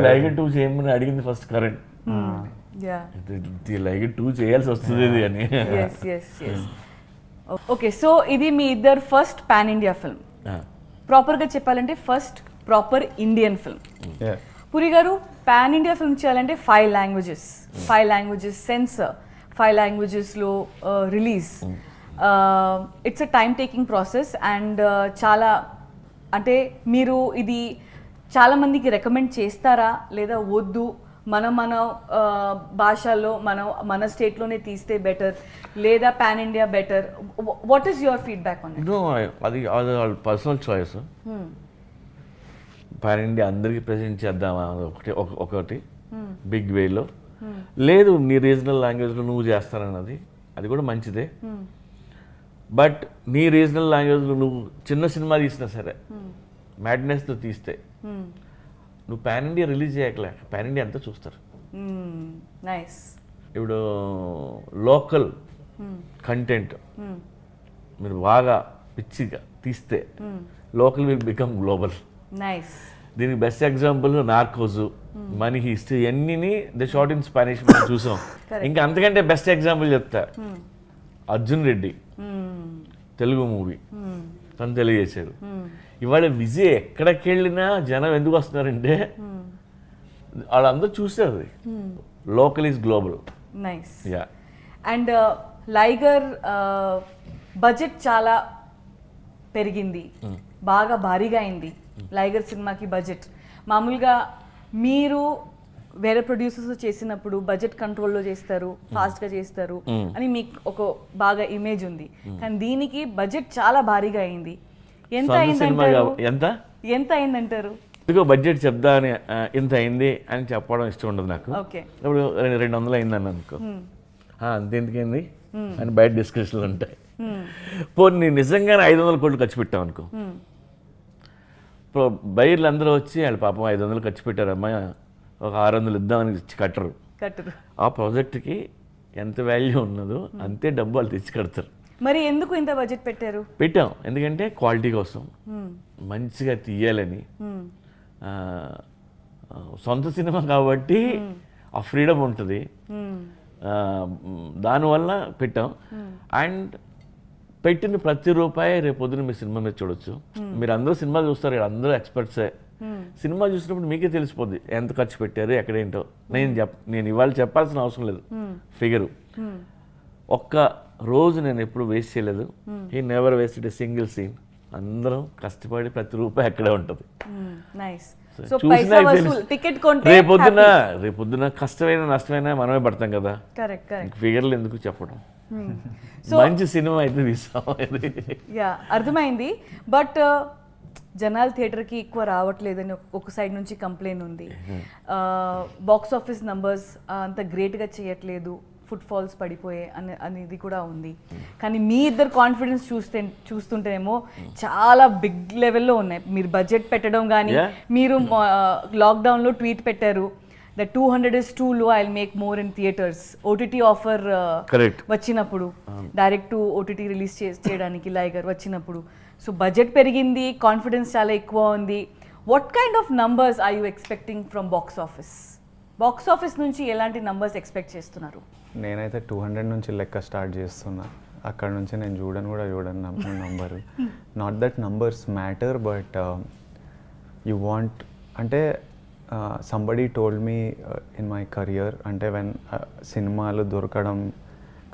లైగర్ 2 చేయమని అడిగింది ఫస్ట్ కరెంట్. లైగర్ 2 చేయాల్సి వస్తుంది అని. ఓకే, సో ఇది మీ ఇద్దరు ఫస్ట్ పాన్ ఇండియా ఫిల్మ్. ప్రాపర్గా చెప్పాలంటే first proper Indian film. Puri garu pan India film చేయాలంటే 5 languages సెన్సర్, 5 languagesలో రిలీజ్. It's a time taking process and చాలా అంటే మీరు ఇది చాలా మందికి రికమెండ్ చేస్తారా లేదా వద్దు మన భాషల్లో మన స్టేట్లోనే తీస్తే బెటర్ లేదా pan India better? What is your feedback on it? No, అది వాళ్ళ పర్సనల్ చాయిస్. పాన్ ఇండియా అందరికీ ప్రజెంట్ చేద్దామా ఒకటి బిగ్ వేలో, లేదు నీ రీజనల్ లాంగ్వేజ్లో నువ్వు చేస్తానన్నది అది కూడా మంచిదే. బట్ నీ రీజనల్ లాంగ్వేజ్లో నువ్వు చిన్న సినిమా తీసినా సరే మ్యాడ్నెస్తో తీస్తే నువ్వు పాన్ ఇండియా రిలీజ్ చేయకలే, పాన్ ఇండియా అంతా చూస్తారు. నైస్. ఇప్పుడు లోకల్ కంటెంట్ మీరు బాగా పిచ్చిగా తీస్తే local will become global. Nice. దీనికి బెస్ట్ ఎగ్జాంపుల్ నార్కోజు, మనీ హిస్టరీ అన్నీ ద షార్ట్ ఇన్ స్పానిష్ మనం చూసాం. ఇంకా అంతకంటే బెస్ట్ ఎగ్జాంపుల్ చెప్తా, అర్జున్ రెడ్డి తెలుగు మూవీ తను తెలియజేశాడు. ఇవాళ విజయ్ ఎక్కడికి వెళ్ళినా జనం ఎందుకు వస్తున్నారంటే వాళ్ళందరూ చూసారు. Local is global. Nice. Yeah. And Liger budget చాలా పెరిగింది, బాగా భారీగా అయింది లైగర్ సినిమాకి బడ్జెట్. మామూలుగా మీరు వేరే ప్రొడ్యూసర్స్ చేసినప్పుడు బడ్జెట్ కంట్రోల్లో చేస్తారు, ఫాస్ట్గా చేస్తారు అని మీకు ఒక బాగా ఇమేజ్ ఉంది. కానీ దీనికి బడ్జెట్ చాలా భారీగా అయింది. ఎంత అయిందంటారు? ఎంత అయిందంటారు? ఇదిగో బడ్జెట్ చెప్దా అని ఇంత అయింది అని చెప్పడం ఇష్టం ఉండదు నాకు. ఓకే. ఇప్పుడు 200 అయిందని అనుకో, అంతే ఎందుకైంది అని బయట డిస్కషన్లు ఉంటాయి. పోనీ నిజంగానే 500 కోట్లు ఖర్చు పెట్టాం అనుకో, ఇప్పుడు బయర్లు అందరూ వచ్చి వాళ్ళు పాపం 500 ఖర్చు పెట్టారమ్మా, ఒక 600 ఇద్దామని కట్టరు. ఆ ప్రాజెక్ట్కి ఎంత వాల్యూ ఉన్నదో అంతే డబ్బు వాళ్ళు తెచ్చి కడతారు. మరి ఎందుకు ఇంత బడ్జెట్ పెట్టాం ఎందుకంటే క్వాలిటీ కోసం, మంచిగా తీయాలని. సొంత సినిమా కాబట్టి ఆ ఫ్రీడమ్ ఉంటుంది, దానివల్ల పెట్టాం. అండ్ పెట్టిన ప్రతి రూపాయి రేపు పొద్దున మీ సినిమా మీద చూడొచ్చు. మీరు అందరూ సినిమా చూస్తారు, అందరూ ఎక్స్పర్ట్సే. సినిమా చూసినప్పుడు మీకే తెలిసిపోద్ది ఎంత ఖర్చు పెట్టారు ఎక్కడేంటో. నేను ఇవాళ చెప్పాల్సిన అవసరం లేదు ఫిగరు. ఒక్క రోజు నేను ఎప్పుడు వేస్ట్ చేయలేదు. He never wasted a single scene. అందరం కష్టపడి ప్రతి రూపాయి అక్కడే ఉంటుంది. రేపొద్దున కష్టమైన నష్టమైనా మనమే పడతాం కదా. ఫిగర్లు ఎందుకు చెప్పడం. మంచి సినిమా అయితే తీసాం. అర్థమైంది. బట్ జనాలు థియేటర్కి ఎక్కువ రావట్లేదని ఒక సైడ్ నుంచి కంప్లైంట్ ఉంది. బాక్స్ ఆఫీస్ నంబర్స్ అంత గ్రేట్గా చేయట్లేదు, ఫుట్ ఫాల్స్ పడిపోయే అనేది కూడా ఉంది. కానీ మీ ఇద్దరు కాన్ఫిడెన్స్ చూస్తుంటేనేమో చాలా బిగ్ లెవెల్లో ఉన్నాయి. మీరు బడ్జెట్ పెట్టడం కానీ, మీరు లాక్డౌన్లో ట్వీట్ పెట్టారు that 200 is too low, I'll make more in theaters. OTT offer వచ్చినప్పుడు, డైరెక్ట్ టు OTT రిలీజ్ చేయడానికి లైగర్ వచ్చినప్పుడు. సో బడ్జెట్ పెరిగింది, కాన్ఫిడెన్స్ చాలా ఎక్కువ ఉంది. What kind of numbers are you expecting from box office? Box office నుంచి ఎలాంటి నంబర్స్ ఎక్స్పెక్ట్ చేస్తున్నారు? నేనైతే 200 నుంచి లెక్క స్టార్ట్ చేస్తున్నా. అక్కడ నుంచి నేను చూడను number. Not that numbers matter, but you want అంటే somebody told me in my career, అంటే వెన్ సినిమాలు దొరకడం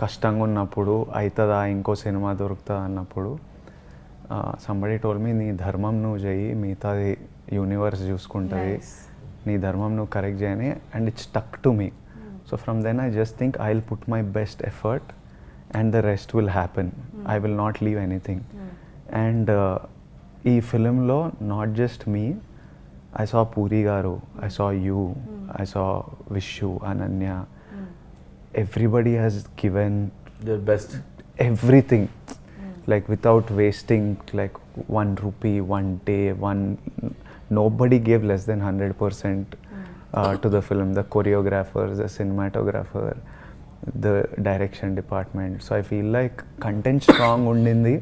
కష్టంగా ఉన్నప్పుడు, అవుతుందా ఇంకో సినిమా దొరుకుతుందా అన్నప్పుడు, సంబడీ టోల్డ్ మీ నీ ధర్మం నువ్వు చెయ్యి, మిగతాది యూనివర్స్ చూసుకుంటుంది, నీ ధర్మం నువ్వు కరెక్ట్ చేయని. And it's stuck to me. So from then I just think I will put my best effort and the rest will happen. I will not leave anything. And ఈ ఫిలింలో not just me, I saw Puri Garu, I saw you, I saw Vishu, Ananya. Everybody has given their best, everything, like without wasting like 1 rupee, 1 day, nobody gave less than 100% to the film. The choreographers, the cinematographer, the direction department. So I feel like content strong undindi.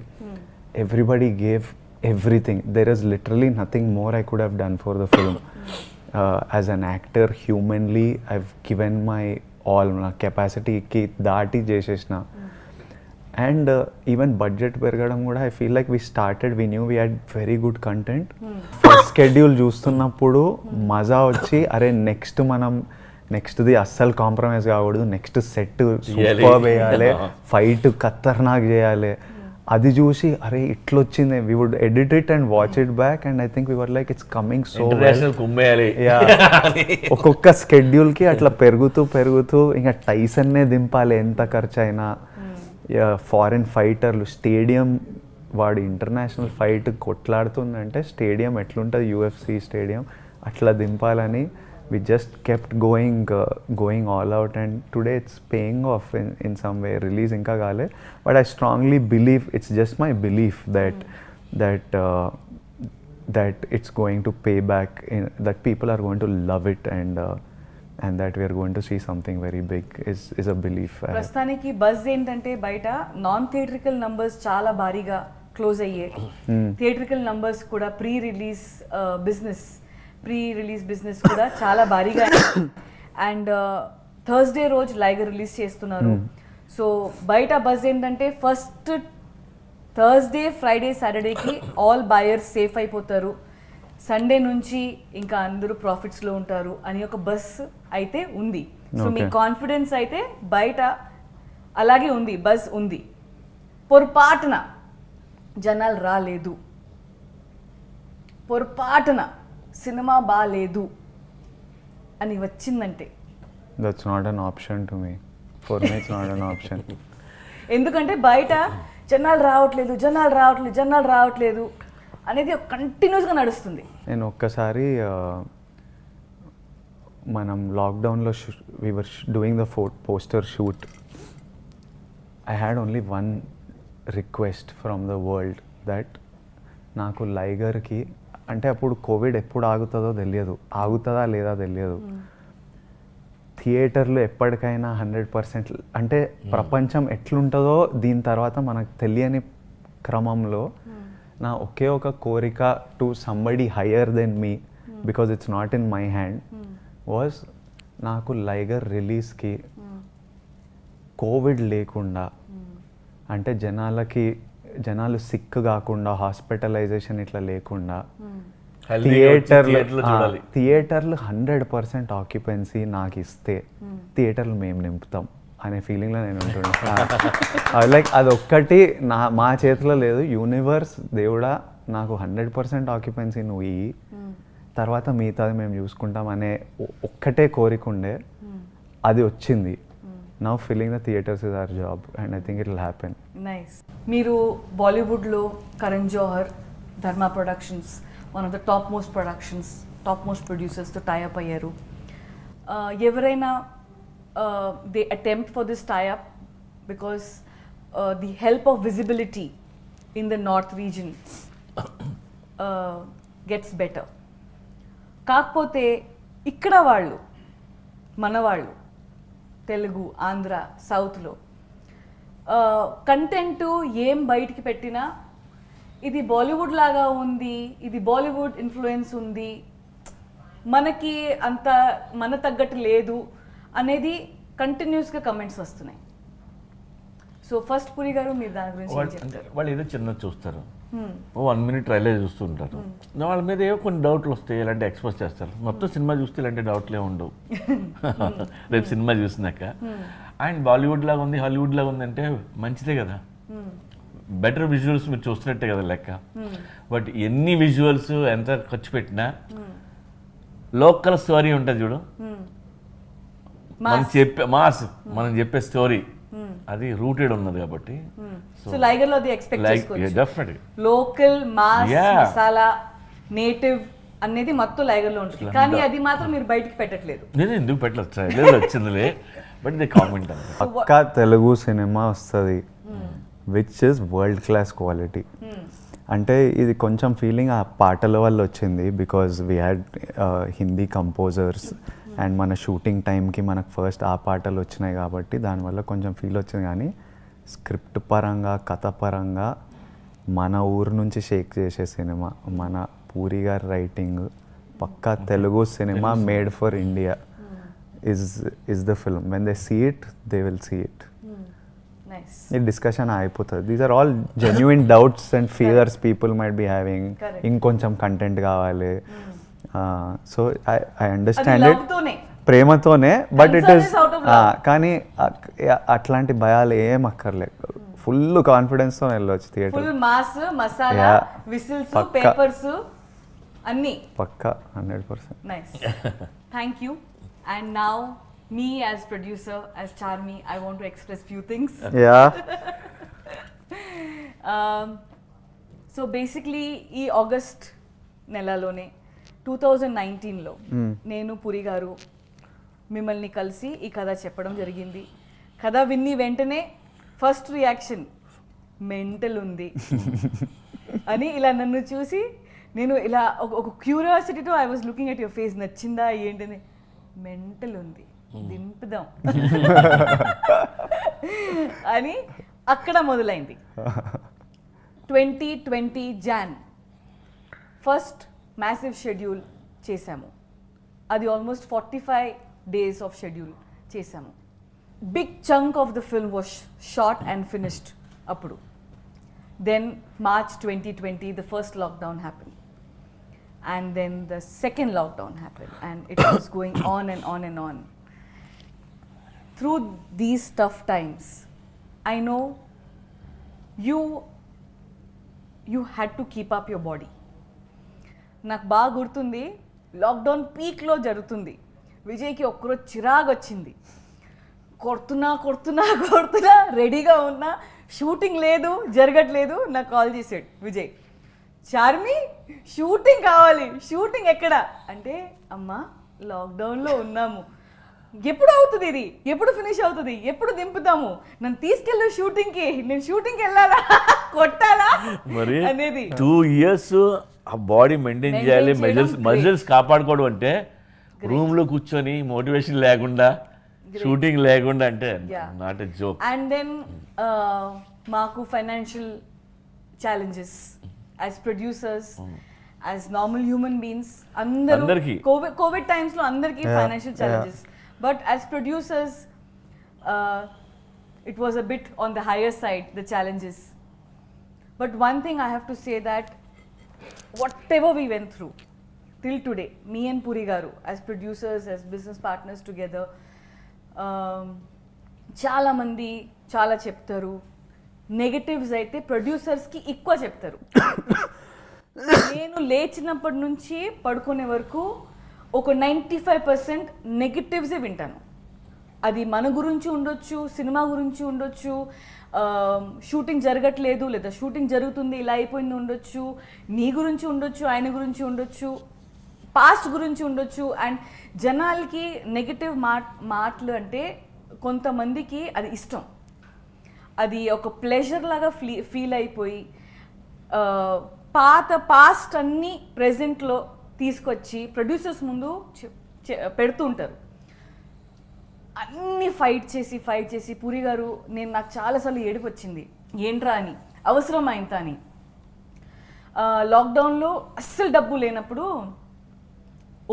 Everybody gave everything. There is literally nothing more I could have done for the film. As an actor, humanly, I've given my all. Na capacity ki daati chesesna. And even budget పెరగడం కూడా I feel like we knew we had very good content. First schedule చూస్తున్నప్పుడు మజా వచ్చి, అరే నెక్స్ట్ది అస్సలు compromise కాకూడదు, next set super వేయాలి, fight ఖతర్నాక్ చేయాలి. అది చూసి అరే ఇట్లొచ్చింది, we would edit it and watch it back and I think we were like it's coming so international కుమ్మేయాలి. ఒక్కొక్క స్కెడ్యూల్కి అట్లా పెరుగుతూ ఇంకా టైసన్నే దింపాలి ఎంత ఖర్చు అయినా. ఫారిన్ ఫైటర్లు స్టేడియం, వాడు ఇంటర్నేషనల్ ఫైట్ కొట్లాడుతుందంటే స్టేడియం ఎట్లుంటుంది UFC స్టేడియం అట్లా దింపాలని we just kept going all out and today it's paying off in some way. Release inka gaale, but I strongly believe, it's just my belief that it's going to pay back, that people are going to love it and that we are going to see something very big is a belief. ప్రస్తుతానికి buzz ఏంటంటే బయట non theatrical numbers చాలా భారీగా close అయ్యాయి. Theatrical numbers కూడా pre release business కూడా చాలా భారీగా. అండ్ థర్స్డే రోజు లైగర్ రిలీజ్ చేస్తున్నారు. సో బయట బజ్ ఏంటంటే ఫస్ట్ థర్స్డే, ఫ్రైడే, సాటర్డేకి ఆల్ బయర్స్ సేఫ్ అయిపోతారు, సండే నుంచి ఇంకా అందరూ ప్రాఫిట్స్లో ఉంటారు అని ఒక బస్ అయితే ఉంది. సో మీ కాన్ఫిడెన్స్ అయితే బయట అలాగే ఉంది, బజ్ ఉంది. పొరపాటున జనాలు రాలేదు, పొరపాటున సినిమా బాలేదు అని వచ్చిందంటే that's not an option to me. For me it's not an option. ఎందుకంటే బయట జనాలు రావట్లేదు అనేది కంటిన్యూస్గా నడుస్తుంది. నేను ఒక్కసారి మనం లాక్డౌన్లో we were doing the poster shoot. I had only one request from the world that నాకు లైగర్కి, అంటే అప్పుడు కోవిడ్ ఎప్పుడు ఆగుతుందో తెలియదు, ఆగుతుందా లేదా తెలియదు, థియేటర్లు ఎప్పటికైనా 100%, అంటే ప్రపంచం ఎట్లుంటుందో దీని తర్వాత మనకు తెలియని క్రమంలో నా ఒకే ఒక కోరిక to somebody higher than me, because it's not in my hand, was నాకు లైగర్ రిలీజ్కి కోవిడ్ లేకుండా, అంటే జనాలు సిక్ కాకుండా, హాస్పిటలైజేషన్ ఇట్లా లేకుండా, థియేటర్లు 100% ఆక్యుపెన్సీ నాకు ఇస్తే థియేటర్లు మేము నింపుతాం అనే ఫీలింగ్లో నేను ఉంటున్నాను. లైక్ అదొక్కటి మా చేతిలో లేదు. యూనివర్స్ దేవుడా నాకు 100% ఆక్యుపెన్సీ నువ్వు ఇయ్యి, తర్వాత మిగతాది మేము చూసుకుంటాం అనే ఒక్కటే కోరిక ఉండే, అది వచ్చింది. Now filling the theatres is our job and I think it will happen. Nice. మీరు బాలీవుడ్లో Karan Johar, Dharma Productions, one of the top most ప్రొడ్యూసర్స్తో టైఅప్ అయ్యారు. ఎవరైనా they attempt for this tie up because the help of visibility in the north region gets better. కాకపోతే ఇక్కడ మన వాళ్ళు తెలుగు, ఆంధ్ర, సౌత్లో కంటెంట్ ఏం బయటికి పెట్టినా ఇది బాలీవుడ్ లాగా ఉంది, ఇది బాలీవుడ్ ఇన్ఫ్లుయెన్స్ ఉంది, మనకి అంత మన తగ్గట్టు లేదు అనేది కంటిన్యూస్గా కమెంట్స్ వస్తున్నాయి. సో ఫస్ట్ పురి గారు మీరు దాని గురించి ఏం చెప్తారు? వాళ్ళు ఏదో చిన్నది చూస్తారు, 1 minute ట్రైలర్ చూస్తుంటారు, వాళ్ళ మీద ఏవో కొన్ని డౌట్లు వస్తాయి, ఇలాంటి ఎక్స్పోజ్ చేస్తారు. మొత్తం సినిమా చూస్తే ఇలాంటి డౌట్లే ఉండవు రేపు సినిమా చూసినాక. అండ్ బాలీవుడ్ లాగా ఉంది, హాలీవుడ్ లాగా ఉంది అంటే మంచిదే కదా, బెటర్ విజువల్స్ మీరు చూస్తున్నట్టే కదా లెక్క. బట్ ఎన్ని విజువల్స్ ఎంత ఖర్చు పెట్టినా లోకల్ స్టోరీ ఉంటుంది చూడు, మనం చెప్పే స్టోరీ అది రూటెడ్ ఉన్నది కాబట్టి సో లైగర్లో అది ఎక్స్పెక్ట్ చేసుకోవచ్చు. డెఫినెట్గా లోకల్ మాస్ మసాలా నేటివ్ అనేది మొత్తం లైగర్లో ఉంటుంది, కానీ అది మాత్రం మీరు బయటికి పెట్టట్లేదు. నేను ఎందుకు పెట్టలేదు, వచ్చిందిలే, బట్ ఇది కామెంట్ పక్కా తెలుగు సినిమా వస్తుంది which is world class quality. అంటే ఇది కొంచెం ఫీలింగ్ ఆ పాటల వల్ల వచ్చింది, because we had Hindi composers and మన షూటింగ్ టైంకి మనకు ఫస్ట్ ఆ పాటలు వచ్చినాయి కాబట్టి దానివల్ల కొంచెం ఫీల్ వచ్చింది. కానీ స్క్రిప్ట్ పరంగా, కథ పరంగా మన ఊరు నుంచి షేక్ చేసే సినిమా, మన పూరి గారి రైటింగ్, పక్కా తెలుగు సినిమా made for India is the film. When they see it, they will see it. Nice. ఈ డిస్కషన్ అయిపోతుంది. These are all genuine doubts and fears people might be having. ఇంకొంచెం కంటెంట్ కావాలి. సో ఐ అండర్స్టాండ్ ఇట్, ప్రేమతోనే, but it is, కానీ అట్లాంటి భయాలు ఏం అక్కర్లేదు. ఫుల్ కాన్ఫిడెన్స్తో వెళ్ళొచ్చు థియేటర్. Full mass masala Yeah. Whistles పక్కా. పేపర్స్ అన్నీ. పక్కా 100%. Nice. Thank you. And now, me as producer, as Charmi, I want to express few things. Yeah so basically ఈ ఆగస్ట్ నెలలోనే 2019లో నేను పురి గారు మిమ్మల్ని కలిసి ఈ కథ చెప్పడం జరిగింది. కథ విన్ని వెంటనే ఫస్ట్ రియాక్షన్ మెంటల్ ఉంది అని ఇలా నన్ను చూసి నేను ఇలా ఒక క్యూరియాసిటీతో I was looking at your face, నచ్చిందా ఏంటని. మెంటల్ ఉంది, దింపుదాం అని అక్కడ మొదలైంది. 2020 జాన్ ఫస్ట్ మ్యాసివ్ షెడ్యూల్ చేశాము. అది ఆల్మోస్ట్ 45 days ఆఫ్ షెడ్యూల్ చేశాము. Big chunk of the film was shot and finished అప్పుడు. Then March 2020, the first lockdown happened. And then the second lockdown happened. And it was going on and on and on. Through these tough times, I know you had to keep up your body. నాకు బాగా గుర్తుంది, lockdown పీక్లో జరుగుతుంది. విజయ్కి ఒక్కరోజు చిరాకు వచ్చింది. కొడుతున్నా రెడీగా ఉన్నా, షూటింగ్ లేదు, జరగట్లేదు. నాకు కాల్ చేసాడు విజయ్, చార్మి షూటింగ్ కావాలి. షూటింగ్ ఎక్కడ అంటే, అమ్మా లాక్డౌన్లో ఉన్నాము, ఎప్పుడు అవుతుంది ఇది, ఎప్పుడు ఫినిష్ అవుతుంది, ఎప్పుడు దింపుతాము, నన్ను తీసుకెళ్ళు షూటింగ్కి, నేను షూటింగ్కి వెళ్ళాలా కొట్టాలా మరి అనేది. 2 years ఆ బాడీ మెయింటైన్ చేయాలి, మజిల్స్ కాపాడుకోవడం అంటే రూమ్లో కూర్చొని మోటివేషన్ లేకుండా, షూటింగ్ లేకుండా అంటే not a joke. And then మాకు financial challenges as producers, as normal human beings అందరికీ కోవిడ్ టైమ్స్లో అందరికీ financial challenges. But as producers it was a bit on the higher side, the challenges. But one thing I have to say that whatever we went through till today, me and Puri garu as producers, as business partners together, చాలా మంది చాలా చెప్తారు, negatives అయితే ప్రొడ్యూసర్స్కి ఎక్కువ చెప్తారు. నేను లేచినప్పటి నుంచి పడుకునే వరకు ఒక 95% నెగటివ్సే వింటాను. అది మన గురించి ఉండొచ్చు, సినిమా గురించి ఉండొచ్చు, షూటింగ్ జరగట్లేదు లేదా షూటింగ్ జరుగుతుంది ఇలా అయిపోయింది ఉండొచ్చు, నీ గురించి ఉండొచ్చు, ఆయన గురించి ఉండొచ్చు, పాస్ట్ గురించి ఉండొచ్చు. అండ్ జనాలకి నెగటివ్ మాటలు అంటే కొంతమందికి అది ఇష్టం, అది ఒక ప్లెజర్ లాగా ఫీల్ అయిపోయి పాస్ట్ అన్నీ ప్రెజెంట్లో తీసుకొచ్చి ప్రొడ్యూసర్స్ ముందు పెడుతూ ఉంటారు. అన్నీ ఫైట్ చేసి పూరి గారు, నాకు చాలాసార్లు ఏడుపు వచ్చింది, ఏంట్రా అని, అవసరమా ఇంత అని. లాక్డౌన్లో అస్సలు డబ్బు లేనప్పుడు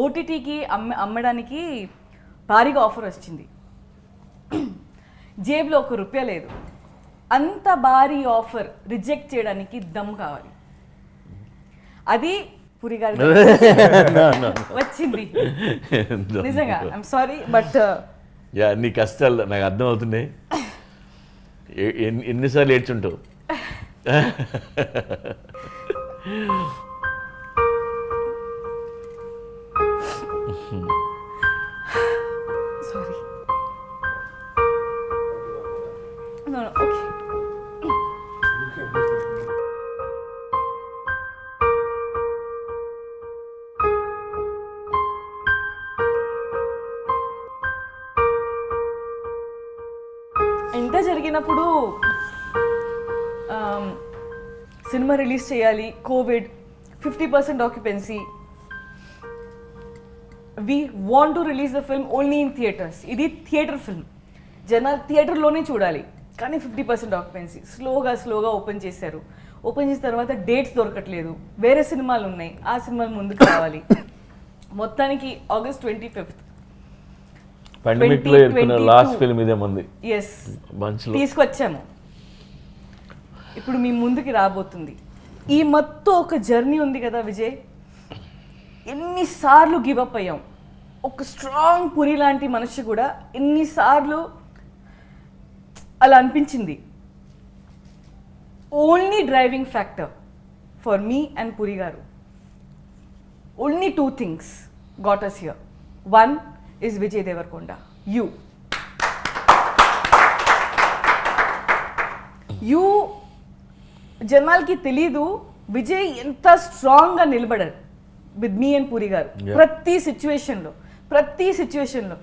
ఓటీటీకి అమ్మడానికి భారీగా ఆఫర్ వచ్చింది. జేబులో ₹1 లేదు. అంత భారీ ఆఫర్ రిజెక్ట్ చేయడానికి దమ్ కావాలి. అది పూరి గారి వచ్చింది. నిజంగా ఐఎమ్ సారీ, బట్ యా నీ కష్టాలు నాకు అర్థం అవుతున్నాయి. ఎన్నిసార్లు ఏడ్చుంటావు. సారీ. ఓకే. ఇంత జరిగినప్పుడు సినిమా రిలీజ్ చేయాలి, Covid, 50% occupancy. We want to release the film only in theatres. ఇది థియేటర్ ఫిల్మ్, జనాలు థియేటర్లోనే చూడాలి, కానీ 50% ఆక్యుపెన్సీ. స్లోగా ఓపెన్ చేశారు. ఓపెన్ చేసిన తర్వాత డేట్స్ దొరకట్లేదు, వేరే సినిమాలు ఉన్నాయి, ఆ సినిమాలు ముందుకు రావాలి. మొత్తానికి August 25th పాండమిక్లో ఏర్పడిన లాస్ట్ ఫిల్మ్ ఇదే మంది. ఎస్, తీసుకొచ్చాము. ఇప్పుడు మీ ముందుకి రాబోతుంది. ఈ మొత్తం ఒక జర్నీ ఉంది కదా విజయ్, ఎన్నిసార్లు గివప్ అయ్యాం. ఒక స్ట్రాంగ్ పురి లాంటి మనిషి కూడా ఎన్నిసార్లు అలా అనిపించింది. Only driving factor for me and Puri garu. Only two things got us here. One is Vijay Devarkonda. You జనాలకి తెలీదు విజయ్ ఎంత స్ట్రాంగ్గా నిలబడారు విత్ మీ అండ్ పూరి గారు. ప్రతి సిచ్యువేషన్లో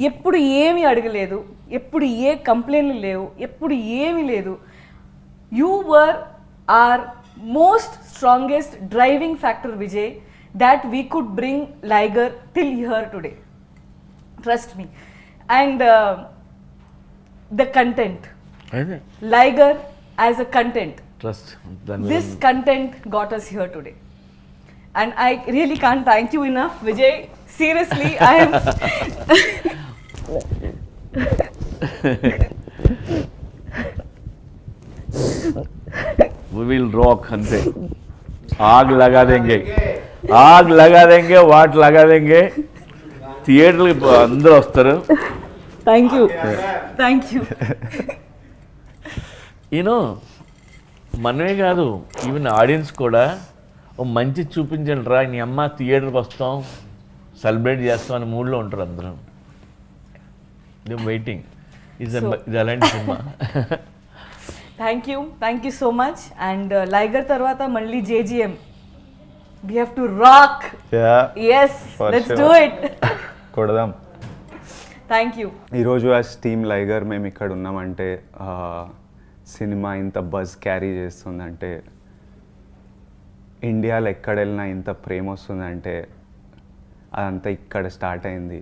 ఎప్పుడు ఏమీ అడగలేదు, ఎప్పుడు ఏ కంప్లైంట్లు లేవు, ఎప్పుడు ఏమీ లేదు. You were are most strongest driving factor Vijay that we could bring Liger till here today. Trust me. And the content. Liger as a content. Trust. This content got us here today. And I really can't thank you enough, Vijay. Seriously, I am... We will rock, ante. आग लगा देंगे what లగా దేంగే థియేటర్కి అందరూ వస్తారు. Thank you you know మనమే కాదు, even audience కూడా ఓ మంచి చూపించండి రా నీ అమ్మ థియేటర్కి వస్తాం సెలబ్రేట్ చేస్తాం అనే మూడ్లో ఉంటారు అందరూ. వెయిటింగ్ ఇది అలాంటి cinema. Thank you so much. And Liger తర్వాత మళ్ళీ JGM. We have to rock. Yeah. Yes, let's sure. do it. కొడదాం. Thank you. ఈరోజు యాజ్ టీమ్ లైగర్ మేము ఇక్కడ ఉన్నామంటే సినిమా ఇంత బజ్ క్యారీ చేస్తుందంటే, ఇండియాలో ఎక్కడ వెళ్ళినా ఇంత ప్రేమ వస్తుందంటే అదంతా ఇక్కడ స్టార్ట్ అయింది.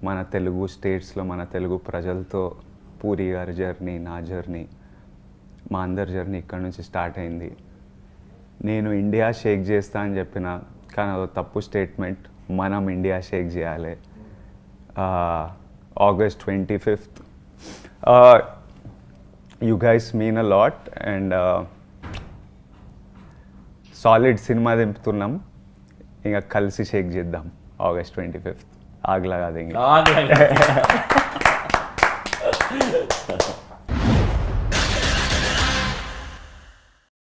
మన తెలుగు స్టేట్స్లో మన తెలుగు ప్రజలతో పూరి గారి జర్నీ, నా జర్నీ, మా అందరి జర్నీ ఇక్కడ నుంచి స్టార్ట్ అయింది. నేను ఇండియా షేక్ చేస్తా అని చెప్పిన, కానీ అది తప్పు స్టేట్మెంట్. మనం ఇండియా షేక్ చేయాలి. August 25th. You guys mean a lot and solid cinema దింపుతున్నాం. ఇంకా కలిసి షేక్ చేద్దాం August 25th. ఆగ్ లగా దేంగే.